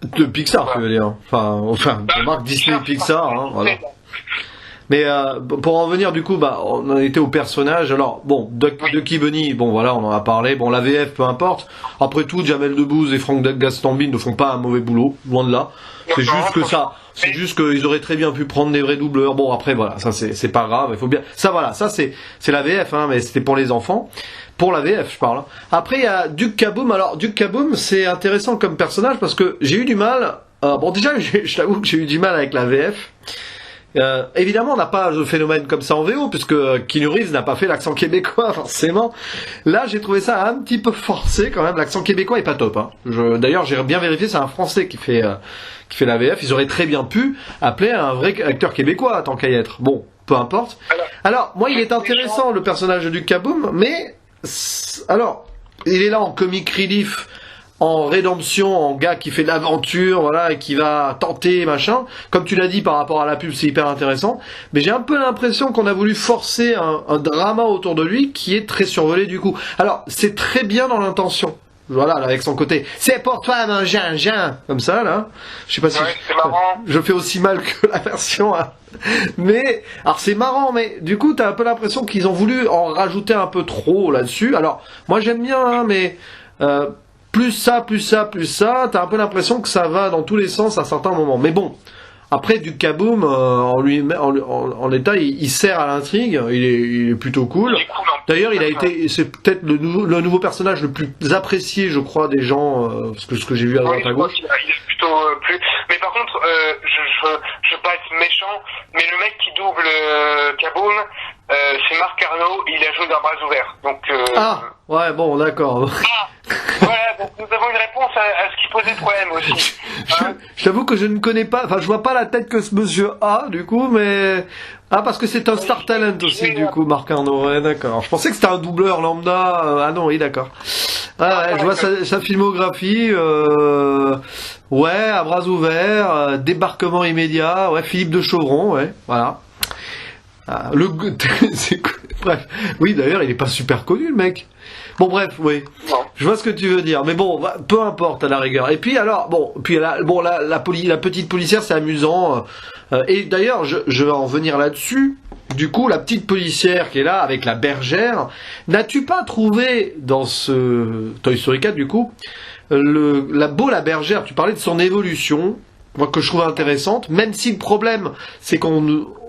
De Pixar, tu veux dire. Enfin, de marque Disney Pixar, hein, voilà. Mais pour en venir du coup, bah on en était au personnage. Alors bon, Ducky Bunny, bon voilà, on en a parlé. Bon, la VF, peu importe. Après tout, Jamel Debbouze et Franck Gastambide ne font pas un mauvais boulot, loin de là. C'est juste qu'ils auraient très bien pu prendre des vrais doubleurs. Bon après voilà, ça c'est pas grave. Il faut bien. Ça voilà, ça c'est la VF, hein, mais c'était pour les enfants. Pour la VF, je parle. Après il y a Duke Kaboom. Alors Duke Kaboom, c'est intéressant comme personnage parce que j'ai eu du mal. Bon déjà, je t'avoue que j'ai eu du mal avec la VF. Évidemment, on n'a pas de phénomène comme ça en VO, puisque Keanu Reeves n'a pas fait l'accent québécois, forcément. Là, j'ai trouvé ça un petit peu forcé, quand même. L'accent québécois est pas top, hein. D'ailleurs, j'ai bien vérifié, c'est un Français qui fait la VF. Ils auraient très bien pu appeler un vrai acteur québécois, tant qu'à y être. Bon, peu importe. Alors, moi, il est intéressant, le personnage de Duke Kaboom, mais, alors, il est là en comic relief, en rédemption, en gars qui fait de l'aventure, voilà, et qui va tenter, machin. Comme tu l'as dit par rapport à la pub, c'est hyper intéressant. Mais j'ai un peu l'impression qu'on a voulu forcer un drama autour de lui qui est très survolé du coup. Alors, c'est très bien dans l'intention. Voilà, là, avec son côté. C'est pour toi, mon gin, comme ça, là. Je sais pas si je fais aussi mal que la version, hein. Mais, alors c'est marrant, mais du coup, t'as un peu l'impression qu'ils ont voulu en rajouter un peu trop là-dessus. Alors, moi j'aime bien, hein, mais, plus ça, t'as un peu l'impression que ça va dans tous les sens à certains moments. Mais bon, après du Kaboom, en état, il sert à l'intrigue, il est plutôt cool. D'ailleurs, c'est peut-être le nouveau personnage le plus apprécié, je crois, des gens, ce que j'ai vu à droite à gauche. Il est plutôt plus. Mais par contre, je veux pas être méchant, mais le mec qui double Kaboom, c'est Marc Arnaud, il a joué dans Bras ouverts. Donc. Ah, ouais, bon, d'accord. Voilà, donc nous avons une réponse à ce qui posait problème aussi. Je t'avoue que je ne connais pas, enfin je vois pas la tête que ce monsieur a, du coup, mais... Ah, parce que c'est un star talent aussi, du coup, Marc Arnaud, ouais, d'accord. Je pensais que c'était un doubleur lambda, ah non, oui, d'accord. Ah ouais, je vois sa filmographie, ouais, à bras ouverts, débarquement immédiat, ouais, Philippe de Chauvron, ouais, voilà. Bref, oui, d'ailleurs, il est pas super connu, le mec. Bon, bref, oui. Non. Je vois ce que tu veux dire, mais bon, peu importe à la rigueur. Et puis alors, la petite policière, c'est amusant. Et d'ailleurs, je vais en venir là-dessus. Du coup, la petite policière qui est là avec la bergère, n'as-tu pas trouvé dans ce Toy Story 4, du coup, la bergère, tu parlais de son évolution, moi que je trouve intéressante, même si le problème, c'est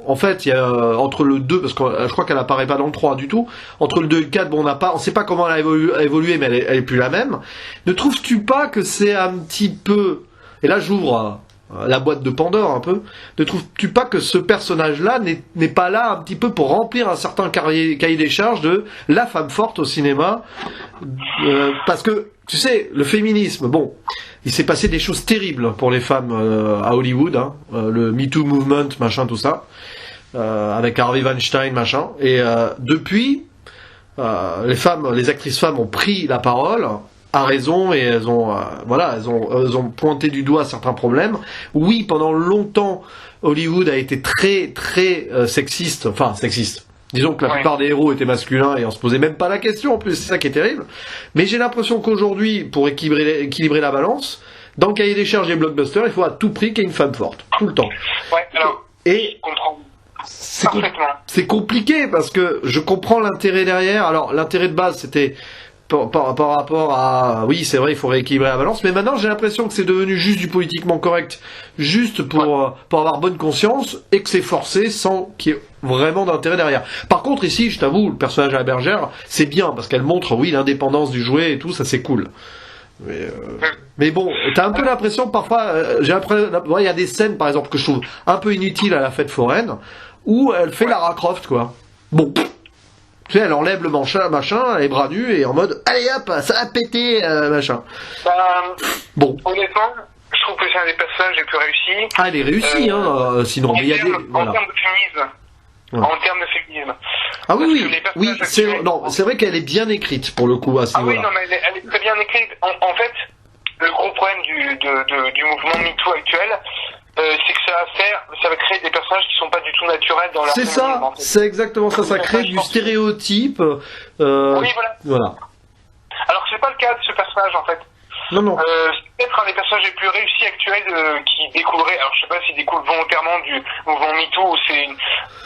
en fait, il y a entre le 2, parce que je crois qu'elle apparaît pas dans le 3 du tout, entre le 2 et le 4, bon, on sait pas comment elle a évolué, mais elle est plus la même. Ne trouves-tu pas que c'est un petit peu, et là j'ouvre la boîte de Pandore un peu, ne trouves-tu pas que ce personnage-là n'est pas là un petit peu pour remplir un certain cahier des charges de la femme forte au cinéma, parce que, tu sais, le féminisme, bon, il s'est passé des choses terribles pour les femmes à Hollywood, hein, le Me Too Movement, machin, tout ça, avec Harvey Weinstein, machin, et depuis, les actrices femmes ont pris la parole, à raison, et elles ont pointé du doigt certains problèmes. Oui, pendant longtemps, Hollywood a été très, très sexiste. Disons que la plupart des héros étaient masculins et on se posait même pas la question en plus, c'est ça qui est terrible. Mais j'ai l'impression qu'aujourd'hui, pour équilibrer la balance, dans le cahier des charges des blockbusters, il faut à tout prix qu'il y ait une femme forte, tout le temps. Ouais, alors, je comprends. C'est compliqué parce que je comprends l'intérêt derrière. Alors l'intérêt de base c'était par rapport à... Oui, c'est vrai, il faut rééquilibrer la balance, mais maintenant j'ai l'impression que c'est devenu juste du politiquement correct, juste pour avoir bonne conscience, et que c'est forcé sans qu'il y ait vraiment d'intérêt derrière. Par contre, ici, je t'avoue, le personnage de la bergère, c'est bien, parce qu'elle montre, oui, l'indépendance du jouet et tout, ça c'est cool. Mais bon, t'as un peu l'impression, parfois, il y a des scènes, par exemple, que je trouve un peu inutiles à la fête foraine, où elle fait Lara Croft, quoi. Bon... Tu sais, elle enlève le machin, les bras nus, et en mode, allez hop, ça va péter, machin. Bon. Honnêtement, je trouve que c'est un des personnages les plus réussis. Ah, elle est réussie, sinon, mais il y a des... Voilà. En termes de féminisme. Ouais. En termes de féminisme. Ah oui, c'est vrai qu'elle est bien écrite, pour le coup, à ce niveau-là. Ah oui, non, mais elle est très bien écrite. En fait, le gros problème du mouvement MeToo actuel, c'est que ça va créer des personnages qui sont pas du tout naturels dans leur C'est ça, en fait. C'est exactement ça, ça crée du stéréotype. Oui, voilà. Voilà. Alors que c'est pas le cas de ce personnage, en fait. Non, non. C'est peut-être un des personnages les plus réussis actuels qui découlerait, alors je sais pas s'il découle volontairement du mouvement MeToo ou c'est une...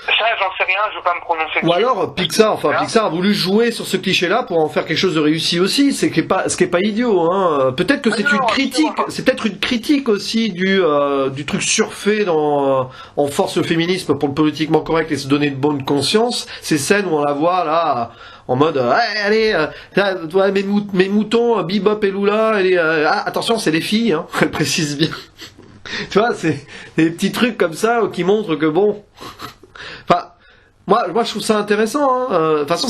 Ça, j'en sais rien, je veux pas me prononcer dessus. Ou alors Pixar a voulu jouer sur ce cliché-là pour en faire quelque chose de réussi aussi, ce qui est pas idiot, hein. Peut-être que c'est une critique, c'est peut-être une critique aussi du truc surfait en force le féminisme pour le politiquement correct et se donner de bonne conscience. Ces scènes où on la voit là en mode allez, mes moutons Bebop et Lula, attention, c'est des filles, hein, elle précise bien. Tu vois, c'est des petits trucs comme ça qui montrent que bon. Enfin, moi, je trouve ça intéressant. Hein. De toute façon,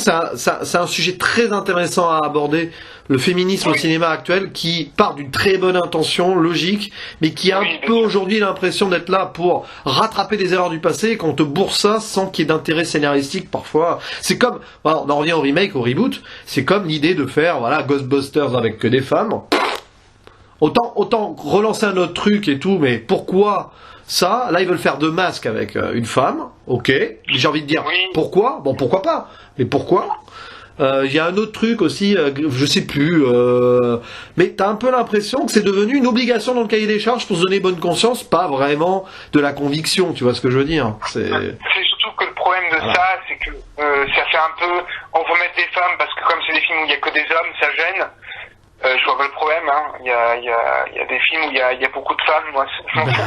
c'est un sujet très intéressant à aborder, le féminisme au cinéma actuel, qui part d'une très bonne intention, logique, mais qui a un peu aujourd'hui l'impression d'être là pour rattraper des erreurs du passé, et qu'on te bourre ça sans qu'il y ait d'intérêt scénaristique parfois. C'est comme, voilà, on en revient au remake, au reboot, c'est comme l'idée de faire Ghostbusters avec que des femmes. Autant relancer un autre truc et tout, mais pourquoi ça? Là, ils veulent faire deux masques avec une femme, ok. J'ai envie de dire, pourquoi? Bon, pourquoi pas? Mais pourquoi? Il y a un autre truc aussi, je sais plus, mais t'as un peu l'impression que c'est devenu une obligation dans le cahier des charges pour se donner bonne conscience, pas vraiment de la conviction, tu vois ce que je veux dire? C'est surtout que le problème de ça, c'est que ça fait un peu, on veut mettre des femmes parce que comme c'est des films où il y a que des hommes, ça gêne. Je vois pas le problème, hein. Il y a des films où il y a beaucoup de femmes, moi.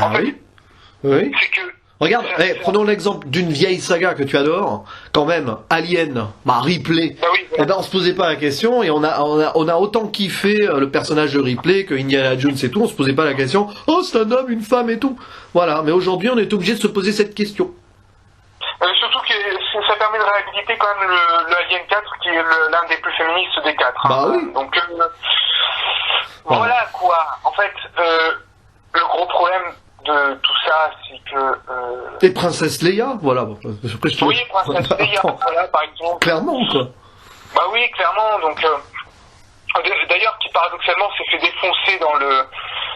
En fait, oui. c'est que... Regarde, prenons l'exemple d'une vieille saga que tu adores, quand même, Alien, Ripley. Bah oui, voilà. Eh ben, on se posait pas la question, et on a autant kiffé le personnage de Ripley que Indiana Jones et tout, on se posait pas la question, oh, c'est un homme, une femme et tout. Voilà, mais aujourd'hui, on est obligé de se poser cette question. Surtout que ça permet de réhabiliter quand même le Alien 4, qui est l'un des plus féministes des 4. Bah oui. Donc, voilà quoi. En fait, le gros problème de tout ça, c'est que... Et Princesse Leia, voilà. Après, oui, Princesse Leia, voilà, par exemple. Clairement, quoi. Bah oui, clairement, donc... D'ailleurs, qui paradoxalement s'est fait défoncer dans le...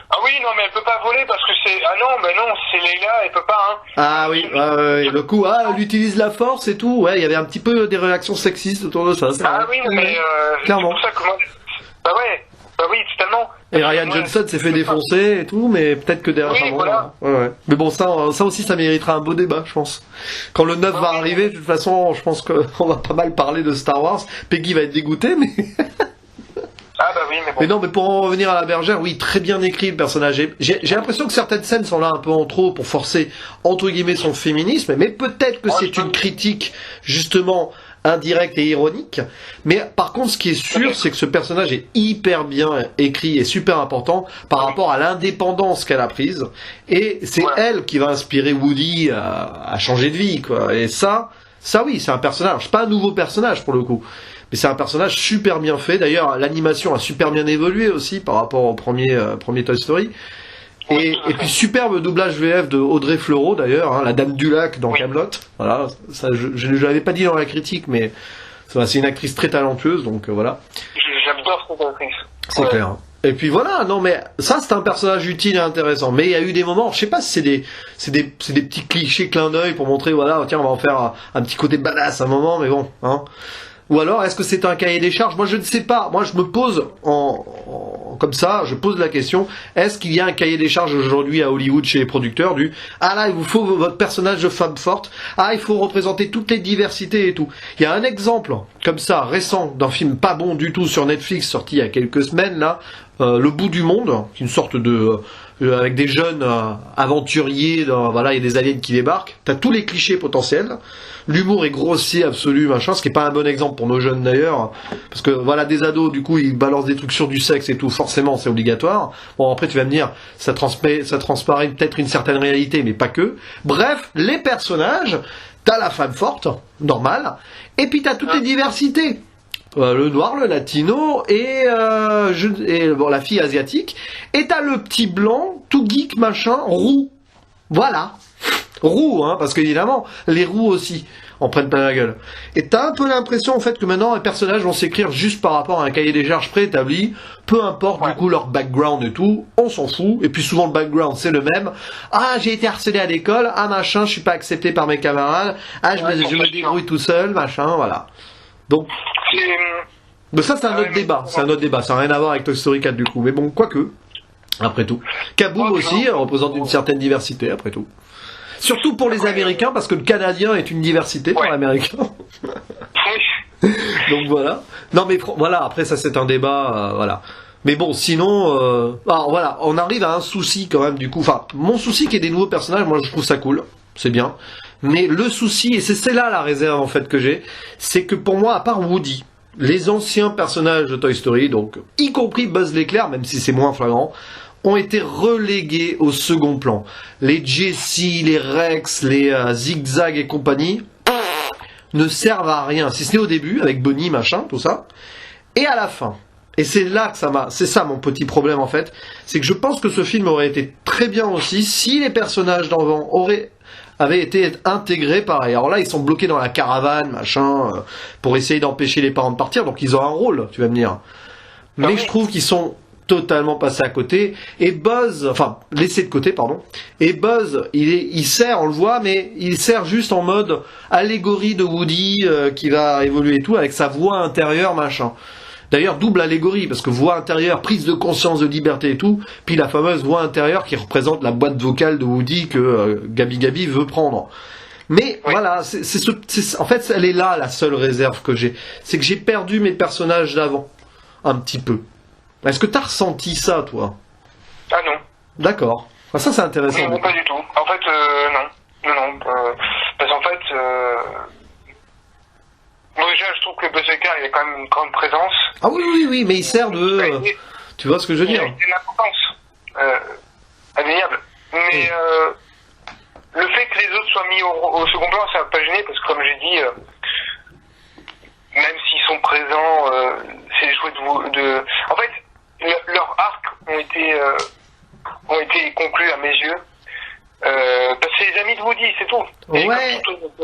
Ah oui, non, mais elle peut pas voler parce que c'est... Ah non, mais non, c'est Leila, elle peut pas, hein. Ah oui, le coup, elle utilise la force et tout. Ouais, il y avait un petit peu des réactions sexistes autour de ça. Ah oui, mais... clairement. C'est pour ça que moi... Bah ouais, bah oui, totalement. Et Ryan Johnson s'est fait défoncer et tout, mais peut-être que derrière... Oui, voilà. Ouais. Mais bon, ça aussi, ça méritera un beau débat, je pense. Quand le 9 va arriver, de toute façon, je pense qu'on va pas mal parler de Star Wars. Peggy va être dégoûtée, mais... Ah bah oui, mais bon. Mais non, mais pour en revenir à la bergère, oui, très bien écrit le personnage. J'ai l'impression que certaines scènes sont là un peu en trop pour forcer, entre guillemets, son féminisme, mais peut-être que c'est une critique, justement, indirecte et ironique. Mais par contre, ce qui est sûr, c'est que ce personnage est hyper bien écrit et super important par rapport à l'indépendance qu'elle a prise. Et c'est elle qui va inspirer Woody à changer de vie, quoi. Et ça oui, c'est un personnage. C'est pas un nouveau personnage, pour le coup. Mais c'est un personnage super bien fait. D'ailleurs, l'animation a super bien évolué aussi par rapport au premier Toy Story. Et puis superbe doublage VF de Audrey Fleurot d'ailleurs, hein, la Dame du Lac dans Kaamelott. Voilà, ça je ne l'avais pas dit dans la critique, mais c'est une actrice très talentueuse, donc voilà. J'adore cette actrice. C'est clair. Et puis voilà, non mais ça c'est un personnage utile et intéressant. Mais il y a eu des moments, je sais pas si c'est des petits clichés clin d'œil pour montrer voilà, tiens on va en faire un petit côté badass à un moment, mais bon, hein. Ou alors, est-ce que c'est un cahier des charges? Moi, je ne sais pas. Moi, je me pose comme ça, je pose la question. Est-ce qu'il y a un cahier des charges aujourd'hui à Hollywood chez les producteurs ah là, il vous faut votre personnage de femme forte. Ah, il faut représenter toutes les diversités et tout. Il y a un exemple, comme ça, récent, d'un film pas bon du tout sur Netflix, sorti il y a quelques semaines, là. Le bout du monde, une sorte de... avec des jeunes aventuriers, voilà, il y a des aliens qui débarquent. T'as tous les clichés potentiels. L'humour est grossier, absolu, machin, ce qui est pas un bon exemple pour nos jeunes d'ailleurs, parce que voilà, des ados, du coup, ils balancent des trucs sur du sexe et tout, forcément, c'est obligatoire. Bon, après, tu vas me dire, ça transparaît peut-être une certaine réalité, mais pas que. Bref, les personnages, t'as la femme forte, normale, et puis t'as toutes les diversités. Le noir, le latino et la fille asiatique, et t'as le petit blanc, tout geek, machin, roux. Voilà. Roux, hein, parce qu'évidemment, les roux aussi en prennent plein la gueule. Et t'as un peu l'impression, en fait, que maintenant, les personnages vont s'écrire juste par rapport à un cahier des charges préétabli, peu importe, du coup, leur background et tout, on s'en fout, et puis souvent, le background, c'est le même. Ah, j'ai été harcelé à l'école, ah, machin, je suis pas accepté par mes camarades, ah, je me débrouille tout seul, machin, voilà. Donc... Mais ça, c'est un autre débat. C'est un autre débat. Ça n'a rien à voir avec Toy Story 4 du coup. Mais bon, quoique. Après tout. Kaboom aussi représente une certaine diversité, après tout. Surtout pour les Américains, parce que le Canadien est une diversité pour l'Américain. Donc voilà. Non mais voilà, après ça c'est un débat, voilà. Mais bon, sinon, alors voilà, on arrive à un souci quand même du coup. Enfin, mon souci qui est des nouveaux personnages, moi je trouve ça cool, c'est bien. Mais le souci, et c'est là la réserve en fait que j'ai, c'est que pour moi, à part Woody, les anciens personnages de Toy Story, donc y compris Buzz l'éclair, même si c'est moins flagrant, ont été relégués au second plan. Les Jessie, les Rex, les Zigzag et compagnie ne servent à rien, si ce n'est au début, avec Bonnie, machin, tout ça, et à la fin. Et c'est là que c'est ça mon petit problème en fait, c'est que je pense que ce film aurait été très bien aussi si les personnages d'avant avaient été intégrés pareil. Alors là, ils sont bloqués dans la caravane, machin, pour essayer d'empêcher les parents de partir, donc ils ont un rôle, tu vas me dire. Mais je trouve qu'ils sont totalement passé à côté, et Buzz, enfin laissé de côté, pardon, et Buzz, il sert, on le voit, mais il sert juste en mode allégorie de Woody qui va évoluer et tout, avec sa voix intérieure, machin. D'ailleurs, double allégorie, parce que voix intérieure, prise de conscience de liberté et tout, puis la fameuse voix intérieure qui représente la boîte vocale de Woody que Gabi veut prendre. Mais voilà, en fait, elle est là la seule réserve que j'ai, c'est que j'ai perdu mes personnages d'avant, un petit peu. Est-ce que t'as ressenti ça, toi? Ah non. D'accord. Ah, ça, c'est intéressant. Non, pas du tout. En fait, non. Non. Parce qu'en fait, bon, déjà, je trouve que le Buzz l'éclair, il a quand même une grande présence. Ah oui, mais il sert de... Tu vois ce que je veux dire? Il a une importance indéniable. Mais le fait que les autres soient mis au second plan, ça va pas gêner, parce que comme j'ai dit... même s'ils sont présents, c'est les jouets de... En fait, leurs arcs ont été conclus à mes yeux. Parce que c'est les amis de Woody, c'est tout. Ouais,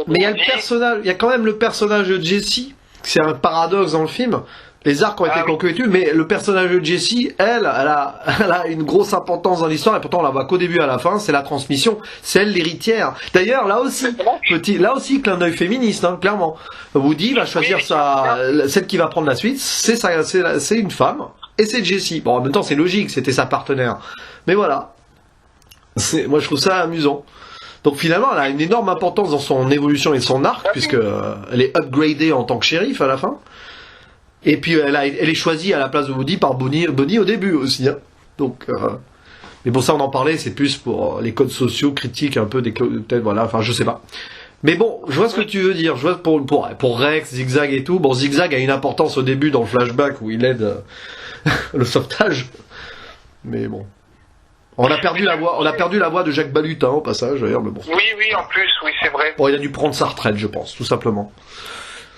mais il y a quand même le personnage de Jessie. C'est un paradoxe dans le film. Les arcs ont été conclus et tout, mais le personnage de Jessie, elle a une grosse importance dans l'histoire, et pourtant on la voit qu'au début à la fin, c'est la transmission, c'est elle l'héritière. D'ailleurs, là aussi, clin d'œil féministe, hein, clairement. Woody va choisir celle qui va prendre la suite, c'est une femme, et c'est Jessie. Bon, en même temps, c'est logique, c'était sa partenaire. Mais voilà. Moi, je trouve ça amusant. Donc finalement, elle a une énorme importance dans son évolution et son arc, puisque elle est upgradée en tant que shérif à la fin. Et puis elle est choisie à la place de Woody par Bonnie au début aussi. Hein. Donc, mais bon, ça on en parlait, c'est plus pour les codes sociaux critiques un peu des peut-être voilà, enfin je sais pas. Mais bon, je vois ce que tu veux dire. Je vois pour Rex, Zigzag et tout. Bon, Zigzag a une importance au début dans le flashback où il aide le sauvetage. Mais bon, on a perdu la voix de Jacques Balutin au passage d'ailleurs. Mais bon. Oui, en plus, oui, c'est vrai. Bon, il a dû prendre sa retraite, je pense, tout simplement.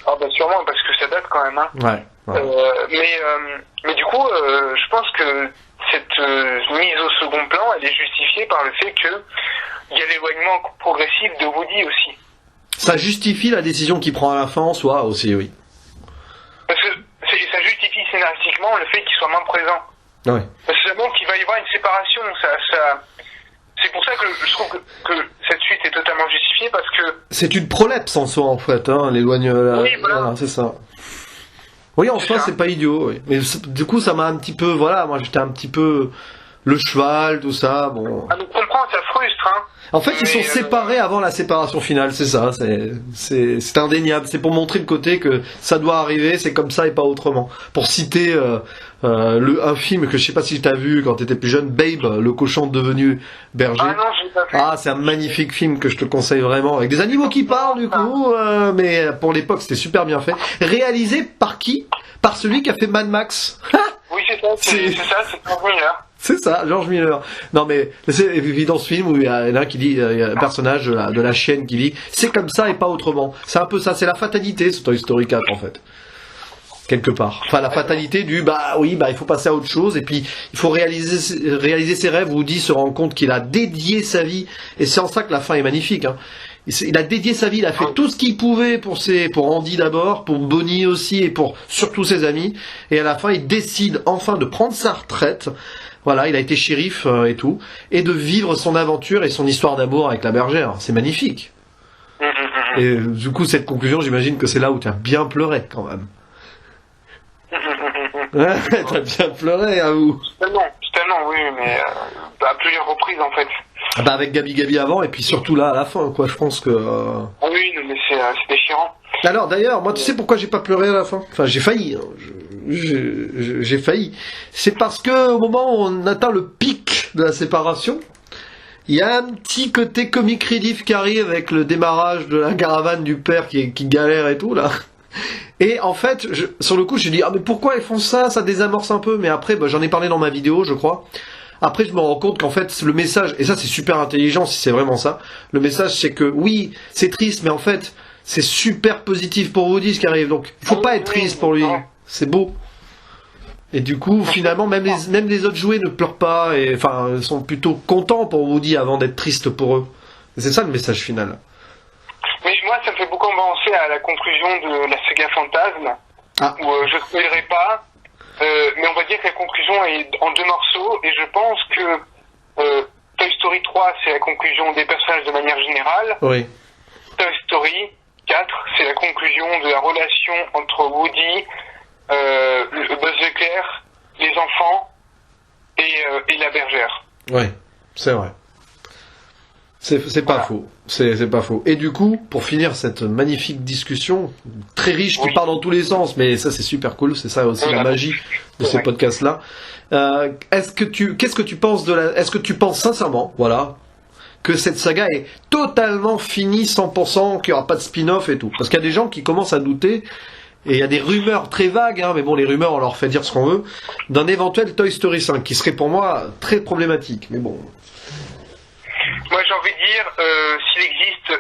Ah bah sûrement, parce que ça date quand même. Hein. Ouais. Mais du coup, je pense que cette mise au second plan, elle est justifiée par le fait que il y a l'éloignement progressif de Woody aussi. Ça justifie la décision qu'il prend à la fin en soi aussi, oui. Parce que ça justifie scénaristiquement le fait qu'il soit moins présent. Ouais. Parce que ça montre qu'il va y avoir une séparation. C'est pour ça que je trouve que cette suite est totalement justifiée, parce que... C'est une prolepse en soi, en fait, hein, l'éloignement... Oui, voilà, c'est ça. Oui, en soi, c'est pas idiot, oui. Mais du coup, ça m'a un petit peu... Voilà, moi, j'étais un petit peu... Le cheval, tout ça, bon... Ah, donc comprends, ça frustre, hein. En fait, ils sont séparés avant la séparation finale, c'est ça, c'est indéniable. C'est pour montrer le côté que ça doit arriver, c'est comme ça et pas autrement. Pour citer un film que je sais pas si tu as vu quand tu étais plus jeune, Babe, le cochon devenu berger. Ah non, j'ai pas vu. Ah, c'est un magnifique film que je te conseille vraiment, avec des animaux qui parlent du coup, mais pour l'époque c'était super bien fait. Réalisé par qui? Par celui qui a fait Mad Max. Oui, c'est George Miller. C'est ça, George Miller. Non mais c'est évident ce film où il y en a un qui dit, il y a un personnage de la chienne qui dit c'est comme ça et pas autrement. C'est un peu ça, c'est la fatalité ce Toy Story 4 en fait. Quelque part. Enfin la fatalité du il faut passer à autre chose et puis il faut réaliser ses rêves. Woody se rend compte qu'il a dédié sa vie et c'est en ça que la fin est magnifique. Hein. Il a dédié sa vie, il a fait tout ce qu'il pouvait pour Andy d'abord, pour Bonnie aussi et pour surtout ses amis. Et à la fin, il décide enfin de prendre sa retraite. Voilà, il a été shérif et tout, et de vivre son aventure et son histoire d'amour avec la bergère. C'est magnifique. Et du coup, cette conclusion, j'imagine que c'est là où tu as bien pleuré quand même. Ouais, t'as bien pleuré, à vous. Totalement, oui, mais à plusieurs reprises en fait. Ah bah avec Gabi Gabi avant, et puis surtout là à la fin, quoi. Je pense que. Ah oui, non, mais c'est déchirant. Alors d'ailleurs, moi, tu sais pourquoi j'ai pas pleuré à la fin? Enfin, j'ai failli. Hein. J'ai failli. C'est parce que au moment où on atteint le pic de la séparation, il y a un petit côté comic relief qui arrive avec le démarrage de la caravane du père qui galère et tout là. Et en fait, sur le coup, j'ai dit ah mais pourquoi ils font ça? Ça désamorce un peu. Mais après, bah, j'en ai parlé dans ma vidéo, je crois. Après, je me rends compte qu'en fait, le message, et ça c'est super intelligent si c'est vraiment ça, le message c'est que oui, c'est triste, mais en fait, c'est super positif pour Woody ce qui arrive. Donc, il faut pas être triste pour lui. C'est beau. Et du coup, finalement, même les autres jouets ne pleurent pas, et enfin, sont plutôt contents pour Woody avant d'être tristes pour eux. Et c'est ça le message final. Mais moi, ça me fait beaucoup penser à la conclusion de la saga Fantasme, où je ne spoilerai pas. Mais on va dire que la conclusion est en 2 morceaux, et je pense que Toy Story 3, c'est la conclusion des personnages de manière générale. Oui. Toy Story 4, c'est la conclusion de la relation entre Woody, Buzz l'éclair, les enfants et la bergère. Oui, c'est vrai. C'est pas faux. C'est pas faux. Et du coup, pour finir cette magnifique discussion, très riche, qui part dans tous les sens, mais ça c'est super cool, c'est ça aussi la magie de ces podcasts-là. Qu'est-ce que tu penses est-ce que tu penses sincèrement, voilà, que cette saga est totalement finie, 100%, qu'il n'y aura pas de spin-off et tout? Parce qu'il y a des gens qui commencent à douter, et il y a des rumeurs très vagues, hein, mais bon, les rumeurs, on leur fait dire ce qu'on veut, d'un éventuel Toy Story 5, qui serait pour moi très problématique, mais bon. Moi, j'ai envie de dire, s'il existe,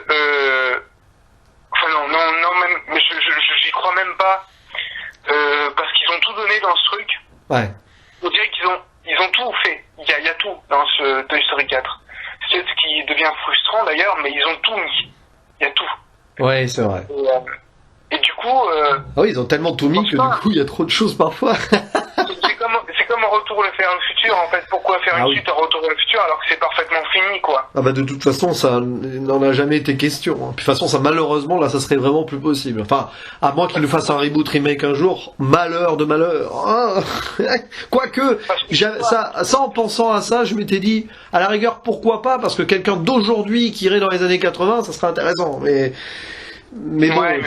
enfin non, même, j'y crois même pas, parce qu'ils ont tout donné dans ce truc. Ouais. On dirait qu'ils ont tout fait. Il y a tout dans ce Toy Story 4. C'est ce qui devient frustrant d'ailleurs, mais ils ont tout mis. Il y a tout. Ouais, c'est vrai. Et du coup... ah oui, ils ont tellement tout mis que du coup, il y a trop de choses parfois. c'est comme un retour le faire le futur, en fait. Pourquoi faire une suite à retour le futur alors que c'est parfaitement fini, quoi? Ah bah de toute façon, ça n'en a jamais été question. Puis de toute façon, ça malheureusement, là, ça serait vraiment plus possible. Enfin, à moins qu'ils nous fassent un reboot remake un jour, malheur de malheur. Ah quoique, ça en pensant à ça, je m'étais dit, à la rigueur, pourquoi pas? Parce que quelqu'un d'aujourd'hui qui irait dans les années 80, ça serait intéressant. Mais bon... Ouais,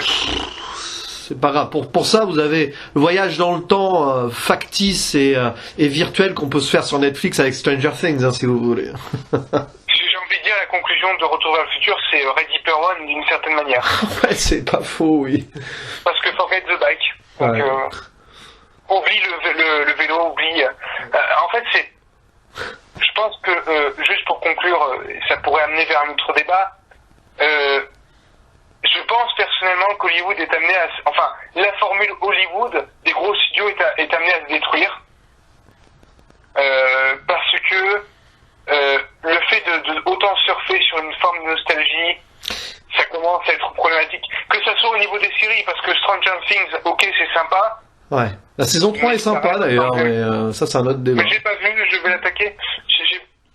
c'est pas grave. Pour ça, vous avez le voyage dans le temps factice et virtuel qu'on peut se faire sur Netflix avec Stranger Things, hein, si vous voulez. J'ai envie de dire, la conclusion de Retour vers le futur, c'est Ready Player One d'une certaine manière. Ouais, c'est pas faux, oui. Parce que forget the bike. Donc, oublie le vélo, oublie... en fait, je pense que, juste pour conclure, ça pourrait amener vers un autre débat, je pense personnellement qu'Hollywood est amené à... Enfin, la formule Hollywood des gros studios est amenée à se détruire. Parce que le fait de autant surfer sur une forme de nostalgie, ça commence à être problématique. Que ça soit au niveau des séries, parce que Stranger Things, ok, c'est sympa. Ouais, la saison 3 est sympa d'ailleurs, mais ça c'est un autre débat. Mais j'ai pas vu, je vais l'attaquer.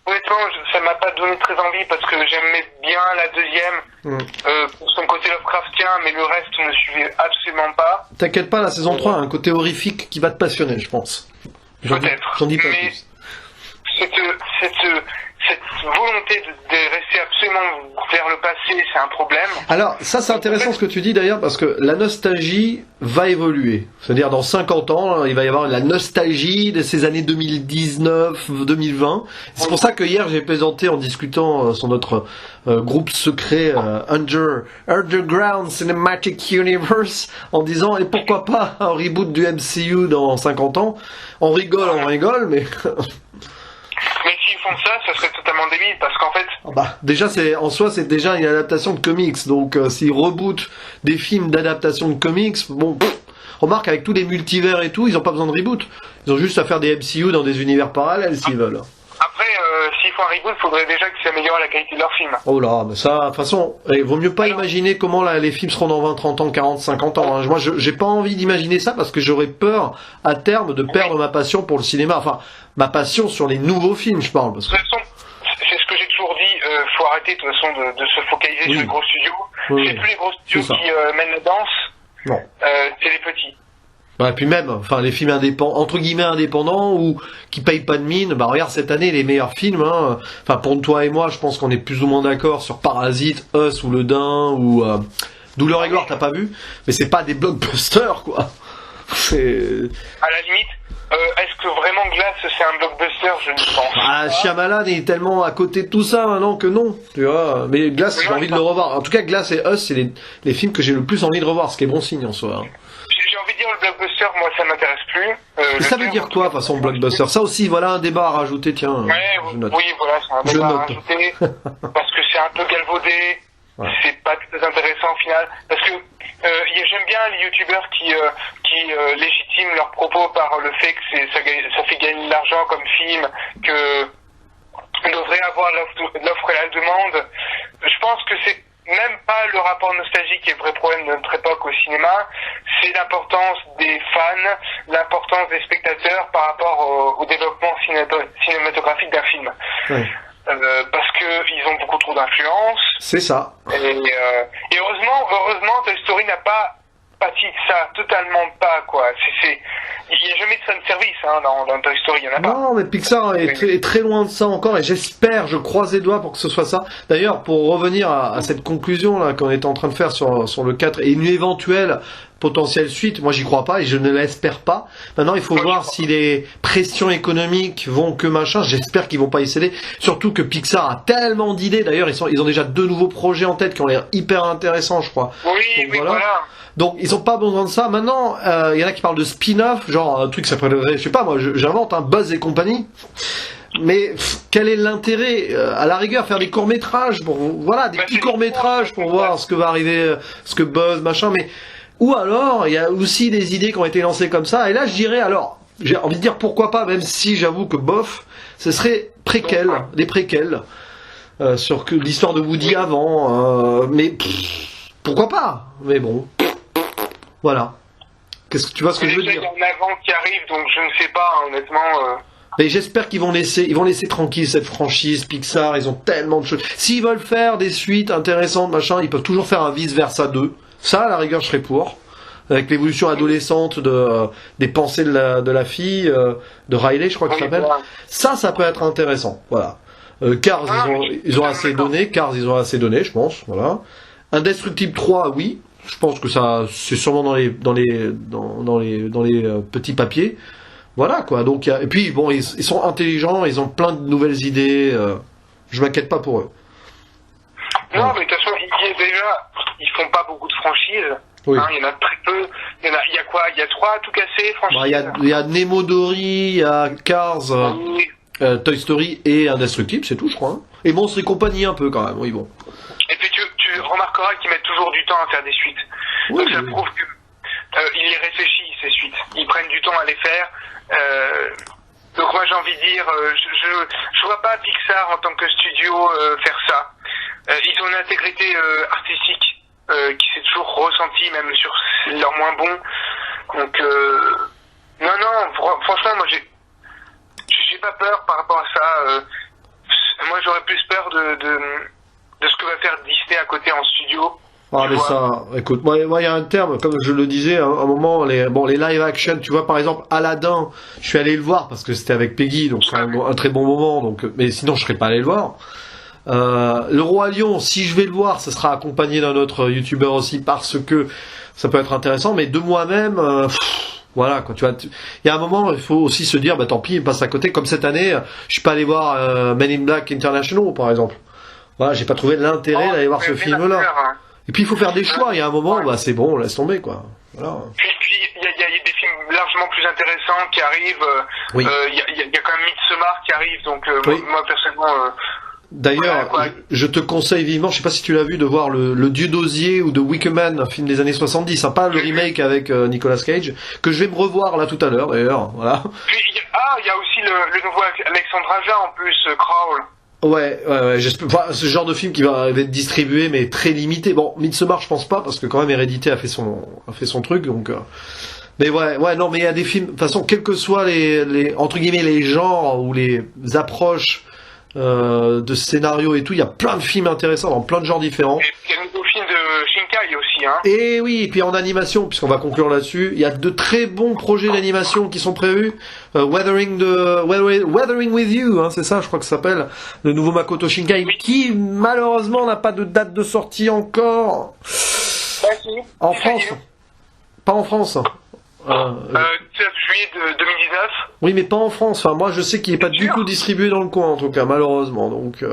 Honnêtement, ça m'a pas donné très envie parce que j'aimais bien la deuxième pour son côté Lovecraftien, mais le reste ne suivait absolument pas. T'inquiète pas, la saison 3 a un côté horrifique qui va te passionner, je pense. Peut-être. J'en dis pas mais plus. Cette volonté de rester absolument vers le passé, c'est un problème. Alors, ça c'est intéressant ce que tu dis d'ailleurs, parce que la nostalgie va évoluer. C'est-à-dire dans 50 ans, il va y avoir la nostalgie de ces années 2019, 2020. C'est pour ça que hier j'ai plaisanté en discutant sur notre groupe secret Underground Cinematic Universe, en disant, et pourquoi pas un reboot du MCU dans 50 ans? On rigole, mais... Mais s'ils font ça, ça serait totalement débile, parce qu'en fait... déjà, c'est déjà une adaptation de comics, donc s'ils rebootent des films d'adaptation de comics, bon, remarque, avec tous les multivers et tout, ils n'ont pas besoin de reboot. Ils ont juste à faire des MCU dans des univers parallèles, s'ils veulent. Après, s'ils font un reboot, il faudrait déjà que ça améliore la qualité de leurs films. Oh là, mais ça, de toute façon, vaut mieux pas imaginer comment les films seront dans 20, 30 ans, 40, 50 ans. Hein. Moi, j'ai pas envie d'imaginer ça parce que j'aurais peur, à terme, de perdre ma passion pour le cinéma. Enfin, ma passion sur les nouveaux films, je parle. Parce que... De toute façon, c'est ce que j'ai toujours dit, faut arrêter, de toute façon, de se focaliser sur les gros studios. C'est plus les gros studios qui mènent la danse, non. c'est les petits. Ouais, puis même, enfin, les films indépendants, entre guillemets indépendants, ou qui payent pas de mine, bah regarde cette année les meilleurs films, hein. Enfin, pour toi et moi, je pense qu'on est plus ou moins d'accord sur Parasite, Us ou Le Dain, ou Douleur et Gloire, t'as pas vu? Mais c'est pas des blockbusters, quoi. C'est... À la limite, est-ce que vraiment Glace c'est un blockbuster? Je ne pense pas. Shyamalan est tellement à côté de tout ça maintenant que non, tu vois. Mais Glace, j'ai envie de le revoir. En tout cas, Glace et Us, c'est les films que j'ai le plus envie de revoir, ce qui est bon signe en soi. Hein. J'ai envie de dire le blockbuster, moi ça m'intéresse plus. Ça veut dire quoi, façon blockbuster? Ça aussi, voilà un débat à rajouter, tiens. Ouais, oui, voilà, c'est un débat à rajouter. Parce que c'est un peu galvaudé. Ouais. C'est pas très intéressant au final. Parce que j'aime bien les youtubeurs qui légitiment leurs propos par le fait que ça fait gagner de l'argent comme film, que on devrait avoir l'offre et la demande. Je pense que c'est même pas le rapport nostalgique qui est le vrai problème de notre époque au cinéma, c'est l'importance des fans, l'importance des spectateurs par rapport au développement cinématographique d'un film. Oui. Parce que ils ont beaucoup trop d'influence. C'est ça. Et heureusement, Toy Story n'a pas pâti de ça, totalement pas, quoi. Il n'y a jamais de fanservice hein, dans Toy Story, il n'y en a pas. Non, mais Pixar est très loin de ça encore, et j'espère, je croise les doigts pour que ce soit ça. D'ailleurs, pour revenir à cette conclusion là qu'on est en train de faire sur le 4, et une éventuelle potentielle suite, moi j'y crois pas et je ne l'espère pas. Maintenant, il faut voir si les pressions économiques vont que machin, j'espère qu'ils vont pas y céder. Surtout que Pixar a tellement d'idées, d'ailleurs ils ont déjà 2 nouveaux projets en tête qui ont l'air hyper intéressants, je crois. Oui, donc, voilà. Donc ils ont pas besoin de ça. Maintenant, il y en a qui parlent de spin-off, genre un truc qui s'appellerait, je sais pas moi, j'invente un Buzz et compagnie. Mais quel est l'intérêt à la rigueur faire des courts-métrages pour voilà, des petits courts-métrages pour voir ce que va arriver, ce que Buzz machin, mais ou alors il y a aussi des idées qui ont été lancées comme ça, et là je dirais alors, j'ai envie de dire pourquoi pas, même si j'avoue que bof, ce serait des préquels sur l'histoire de Woody avant, mais pourquoi pas, mais bon. Voilà. Tu vois ce que je veux dire? Il y a un avant qui arrive, donc je ne sais pas, honnêtement. Mais j'espère qu'ils vont laisser tranquille cette franchise Pixar. Ils ont tellement de choses. S'ils veulent faire des suites intéressantes, machin, ils peuvent toujours faire un Vice Versa 2. Ça, à la rigueur, je serais pour. Avec l'évolution adolescente des pensées de la fille, de Riley, je crois que ça s'appelle. Ça peut être intéressant. Voilà. Cars, ils ont assez donné. Cars, ils ont assez donné, je pense. Voilà. Indestructible 3, oui. Je pense que ça, c'est sûrement dans les petits papiers. Voilà, quoi. Donc, et puis, bon, ils sont intelligents, ils ont plein de nouvelles idées. Je m'inquiète pas pour eux. Non, mais de toute façon, ils font pas beaucoup de franchises. Oui. Hein, il y en a très peu. Il y a quoi? Il y a 3 à tout casser, franchises. Il y a Nemo Dory, il y a Cars, Toy Story et Indestructible, c'est tout, je crois. Hein. Et Monstres et compagnie un peu, quand même. Oui, bon. Et puis, tu remarqueras qu'ils mettent toujours du temps à faire des suites. Oui, donc ça prouve que ils les réfléchissent, ces suites. Ils prennent du temps à les faire. Donc moi j'ai envie de dire, je vois pas Pixar en tant que studio faire ça. Ils ont une intégrité artistique qui s'est toujours ressentie, même sur leurs moins bons. Donc non, franchement moi j'ai pas peur par rapport à ça. Moi j'aurais plus peur de ce que va faire Disney à côté en studio. Ah mais ça, écoute, moi il y a un terme, comme je le disais à un moment, les live action, tu vois par exemple Aladdin, je suis allé le voir parce que c'était avec Peggy, donc c'est un très bon moment, donc mais sinon je serais pas allé le voir. Le Roi Lion, si je vais le voir, ce sera accompagné d'un autre youtubeur aussi parce que ça peut être intéressant, mais de moi-même, voilà quoi, tu vois, il y a un moment il faut aussi se dire, bah tant pis, il passe à côté, comme cette année, je suis pas allé voir Men in Black International par exemple. Voilà, j'ai pas trouvé l'intérêt d'aller voir ce film-là. Et puis il faut faire des choix, il y a un moment, bah c'est bon, laisse tomber quoi. Voilà. Puis il y a des films largement plus intéressants qui arrivent, il y a quand même Midsommar qui arrive, donc moi personnellement... D'ailleurs, je te conseille vivement, je sais pas si tu l'as vu, de voir le Dieu d'osier ou de Wicker Man, un film des années 70, hein, pas le remake avec Nicolas Cage, que je vais me revoir là tout à l'heure d'ailleurs, voilà. Puis, il y a aussi le nouveau Alexandre Aja en plus, Crawl. Ouais, j'espère. Enfin, ce genre de film qui va être distribué, mais très limité. Bon, Midsommar, je pense pas, parce que quand même Hérédité a fait son truc, donc. Mais non, mais il y a des films. De toute façon, quels que soient les entre guillemets les genres ou les approches de scénario et tout, il y a plein de films intéressants dans plein de genres différents. Il y a le nouveau film de Shinkai aussi, Hein. Et oui, et puis en animation, puisqu'on va conclure là-dessus, il y a de très bons projets d'animation qui sont prévus. Weathering with You, hein, c'est ça, je crois que ça s'appelle, le nouveau Makoto Shinkai, qui malheureusement n'a pas de date de sortie encore. En France. Pas en France. 9 juillet de 2019. Oui, mais pas en France. Enfin, moi, je sais qu'il n'est pas du tout distribué dans le coin, en tout cas, malheureusement. Donc,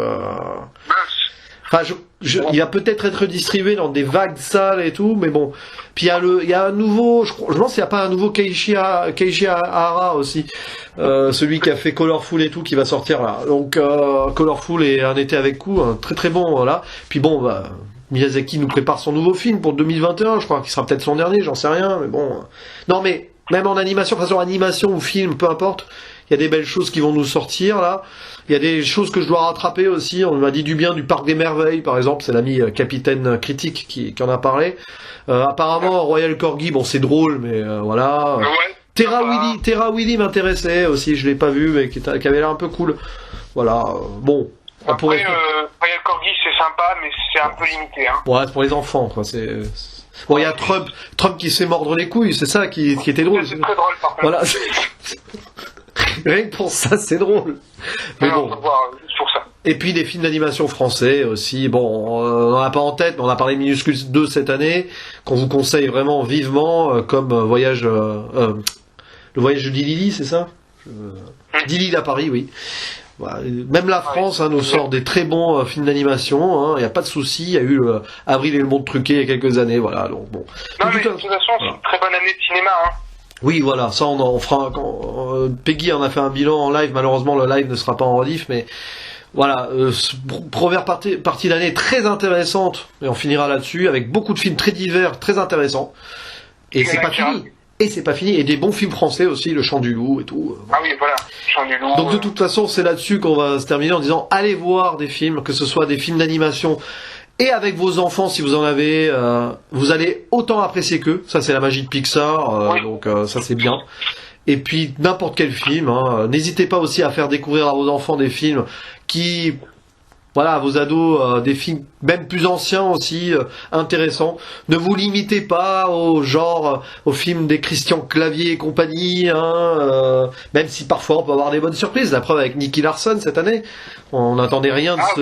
enfin, il va peut-être être distribué dans des vagues salles et tout, mais bon. Puis il y a un nouveau, je pense qu'il n'y a pas un nouveau Keiichi Hara aussi, celui qui a fait Colorful et tout, qui va sortir là. Donc, Colorful et Un été avec coup, un très très bon, voilà. Puis bon, bah, Miyazaki nous prépare son nouveau film pour 2021, je crois qu'il sera peut-être son dernier, j'en sais rien, mais bon. Non, mais même en animation, façon animation ou film, peu importe, il y a des belles choses qui vont nous sortir là. Il y a des choses que je dois rattraper aussi. On m'a dit du bien du Parc des Merveilles, par exemple. C'est l'ami Capitaine Critique qui en a a parlé. Apparemment, Royal Corgi, bon, c'est drôle, mais voilà. Terra Willy m'intéressait aussi, je l'ai pas vu, mais qui avait l'air un peu cool. Voilà, bon. Après, Royal Corgi, c'est sympa, mais c'est un peu limité. Hein. Ouais, c'est pour les enfants, quoi. Bon, il y a Trump qui se fait mordre les couilles, c'est ça qui était drôle. C'est très drôle, par contre. Voilà. Rien que pour ça, c'est drôle. Mais bon. On va voir juste pour ça. Et puis des films d'animation français aussi. Bon, on n'en a pas en tête, mais on a parlé de Minuscule 2 cette année, qu'on vous conseille vraiment vivement, comme le voyage de Dili, c'est ça Dili à Paris, oui. Voilà. Même la France nous sort des très bons films d'animation, il n'y a pas de souci. Il y a eu Avril et le monde truqué il y a quelques années, voilà. Donc bon. Non, mais de toute façon, c'est une très bonne année de cinéma. Hein. Oui, voilà, ça on fera. Peggy en a fait un bilan en live. Malheureusement, le live ne sera pas en rediff, mais voilà, première partie d'année très intéressante. Et on finira là-dessus avec beaucoup de films très divers, très intéressants. Et c'est pas fini. Et c'est pas fini. Et des bons films français aussi, Le Chant du Loup et tout. Ah oui, voilà, Le Chant du Loup. Donc de toute façon, c'est là-dessus qu'on va se terminer en disant allez voir des films, que ce soit des films d'animation. Et avec vos enfants, si vous en avez, vous allez autant apprécier qu'eux. Ça, c'est la magie de Pixar, oui. Donc ça, c'est bien. Et puis, n'importe quel film. N'hésitez pas aussi à faire découvrir à vos enfants des films qui... Voilà, à vos ados, des films même plus anciens aussi, intéressants. Ne vous limitez pas aux films des Christian Clavier et compagnie, même si parfois on peut avoir des bonnes surprises. La preuve avec Nicky Larson cette année, on n'attendait rien de ce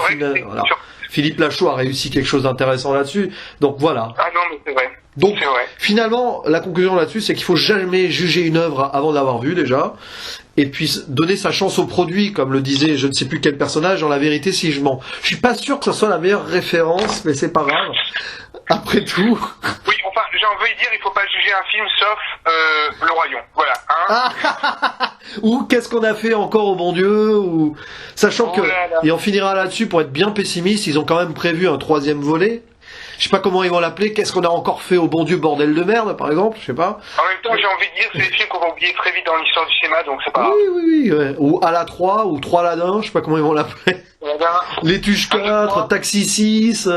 film. Voilà. Philippe Lachaud a réussi quelque chose d'intéressant là-dessus. Donc voilà. Ah non, mais c'est vrai. Donc finalement, la conclusion là-dessus, c'est qu'il faut jamais juger une œuvre avant de l'avoir vue déjà. Et puis donner sa chance au produit, comme le disait je ne sais plus quel personnage dans La Vérité si je mens. Je suis pas sûr que ce soit la meilleure référence, mais c'est pas grave. Après tout. Oui, enfin, j'ai envie de dire, il faut pas juger un film sauf Le Royaume. Voilà. Hein. Ou qu'est-ce qu'on a fait encore au bon Dieu, ou sachant que et on finira là-dessus pour être bien pessimiste, ils ont quand même prévu un 3e volet. Je sais pas comment ils vont l'appeler. Qu'est-ce qu'on a encore fait au bon Dieu, bordel de merde, par exemple, je sais pas. En même temps, j'ai envie de dire, c'est des films qu'on va oublier très vite dans l'histoire du cinéma, donc c'est pas grave. Oui. Ouais. Ou à la 3, ou 3 Ladin, je sais pas comment ils vont l'appeler. Les Tuches 4, Taxi 6,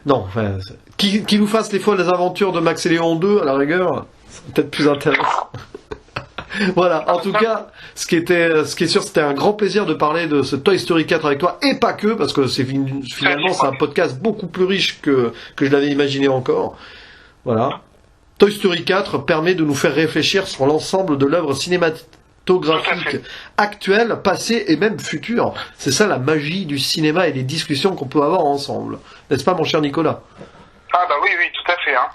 non, enfin, qui nous fasse les folles aventures de Max et Léon 2, à la rigueur, c'est peut-être plus intéressant. Voilà, en tout cas, ce qui est sûr, c'était un grand plaisir de parler de ce Toy Story 4 avec toi, et pas que, parce que finalement c'est un podcast beaucoup plus riche que je l'avais imaginé encore. Voilà. Toy Story 4 permet de nous faire réfléchir sur l'ensemble de l'œuvre cinématographique actuelle, passée et même future. C'est ça la magie du cinéma et des discussions qu'on peut avoir ensemble. N'est-ce pas, mon cher Nicolas? Ah bah oui, tout à fait, hein.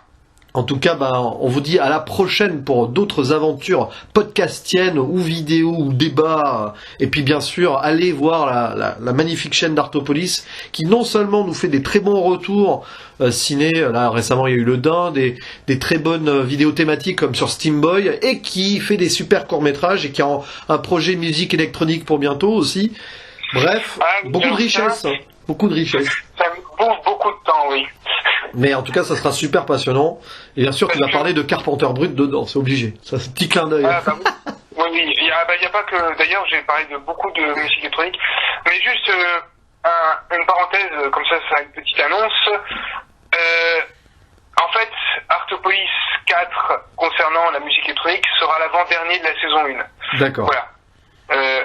En tout cas, on vous dit à la prochaine pour d'autres aventures podcastiennes ou vidéos ou débats. Et puis bien sûr, allez voir la magnifique chaîne d'Artopolis qui non seulement nous fait des très bons retours ciné, là récemment il y a eu Le Dain, des très bonnes vidéos thématiques comme sur Steamboy, et qui fait des super courts-métrages et qui a un projet musique électronique pour bientôt aussi. Bref, beaucoup de richesse. Beaucoup de richesse. Ça me bouffe beaucoup de temps, oui. Mais en tout cas, ça sera super passionnant. Et bien sûr, tu vas parler de Carpenter Brut dedans, c'est obligé. Ça, c'est un petit clin d'œil. Ah, bah, oui, il y a pas que... D'ailleurs, j'ai parlé de beaucoup de musique électronique. Mais juste une parenthèse, comme ça sera une petite annonce. En fait, Artopolis 4, concernant la musique électronique, sera l'avant-dernier de la saison 1. D'accord. Voilà.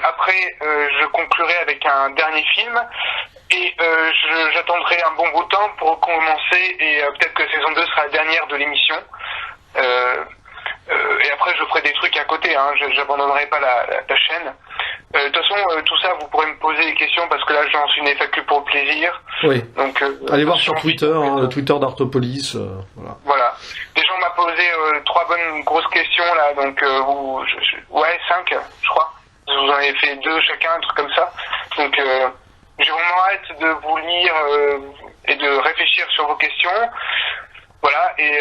Après, je conclurai avec un dernier film. Et j'attendrai un bon bout de temps pour commencer, et peut-être que saison 2 sera la dernière de l'émission. Et après je ferai des trucs à côté, hein, j'abandonnerai pas la chaîne. De toute façon, tout ça, vous pourrez me poser des questions parce que là, je lance une FAQ pour le plaisir. Oui. Donc, allez voir sur Twitter, hein, le Twitter d'Artopolis. Voilà. Voilà. Des gens m'ont posé 3 bonnes grosses questions là, donc ouais, 5, je crois. Vous en avez fait 2 chacun, un truc comme ça. Donc, j'ai vraiment hâte de vous lire et de réfléchir sur vos questions. Voilà, et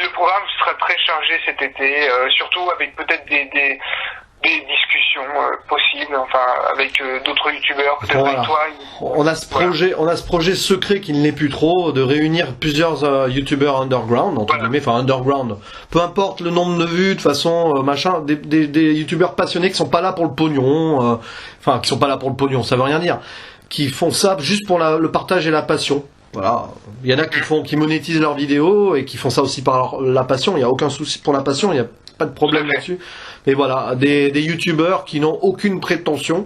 le programme sera très chargé cet été, surtout avec peut-être des discussions possibles, enfin avec d'autres youtubeurs, peut-être voilà. avec toi. On a ce projet secret qui ne l'est plus trop, de réunir plusieurs youtubeurs underground, entre guillemets, enfin underground. Peu importe le nombre de vues, de façon machin, des youtubeurs passionnés qui sont pas là pour le pognon, enfin qui sont pas là pour le pognon, ça veut rien dire, qui font ça juste pour le partage et la passion. Voilà, il y en a qui monétisent leurs vidéos et qui font ça aussi par la passion. Il n'y a aucun souci pour la passion, il n'y a pas de problème là-dessus. Mais voilà, des youtubeurs qui n'ont aucune prétention.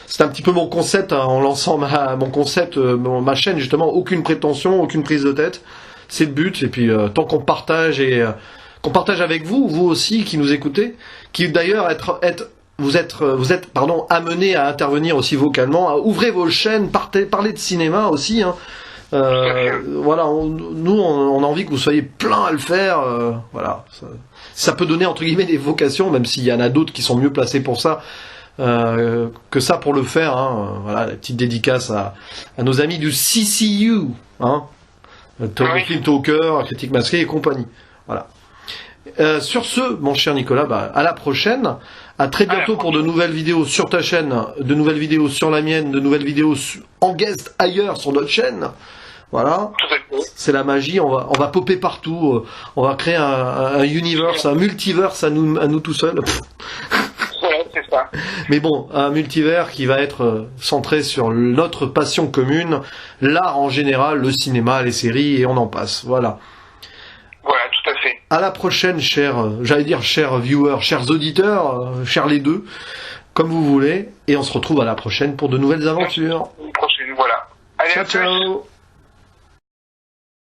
C'est un petit peu mon concept, hein, en lançant ma chaîne justement, aucune prétention, aucune prise de tête. C'est le but. Et puis tant qu'on partage qu'on partage avec vous aussi qui nous écoutez, qui d'ailleurs vous êtes amenés à intervenir aussi vocalement, ouvrez vos chaînes, parlez de cinéma aussi. Hein. Voilà, on a envie que vous soyez plein à le faire. Voilà, ça peut donner entre guillemets des vocations, même s'il y en a d'autres qui sont mieux placés pour ça que ça pour le faire. Hein. Voilà, la petite dédicace à nos amis du CCU, hein, Film Talker, Critique Masquée et compagnie. Voilà. Sur ce, mon cher Nicolas, à la prochaine. À très bientôt pour de nouvelles vidéos sur ta chaîne, de nouvelles vidéos sur la mienne, de nouvelles vidéos en guest ailleurs sur notre chaîne. Voilà, c'est la magie, on va popper partout, on va créer un universe, un multiverse à nous tout seuls. Ouais, c'est ça. Mais bon, un multivers qui va être centré sur notre passion commune, l'art en général, le cinéma, les séries, et on en passe. Voilà. Voilà, tout à fait. À la prochaine, chers viewers, chers auditeurs, chers les deux, comme vous voulez, et on se retrouve à la prochaine pour de nouvelles aventures. Une prochaine, voilà. Allez, ciao, ciao.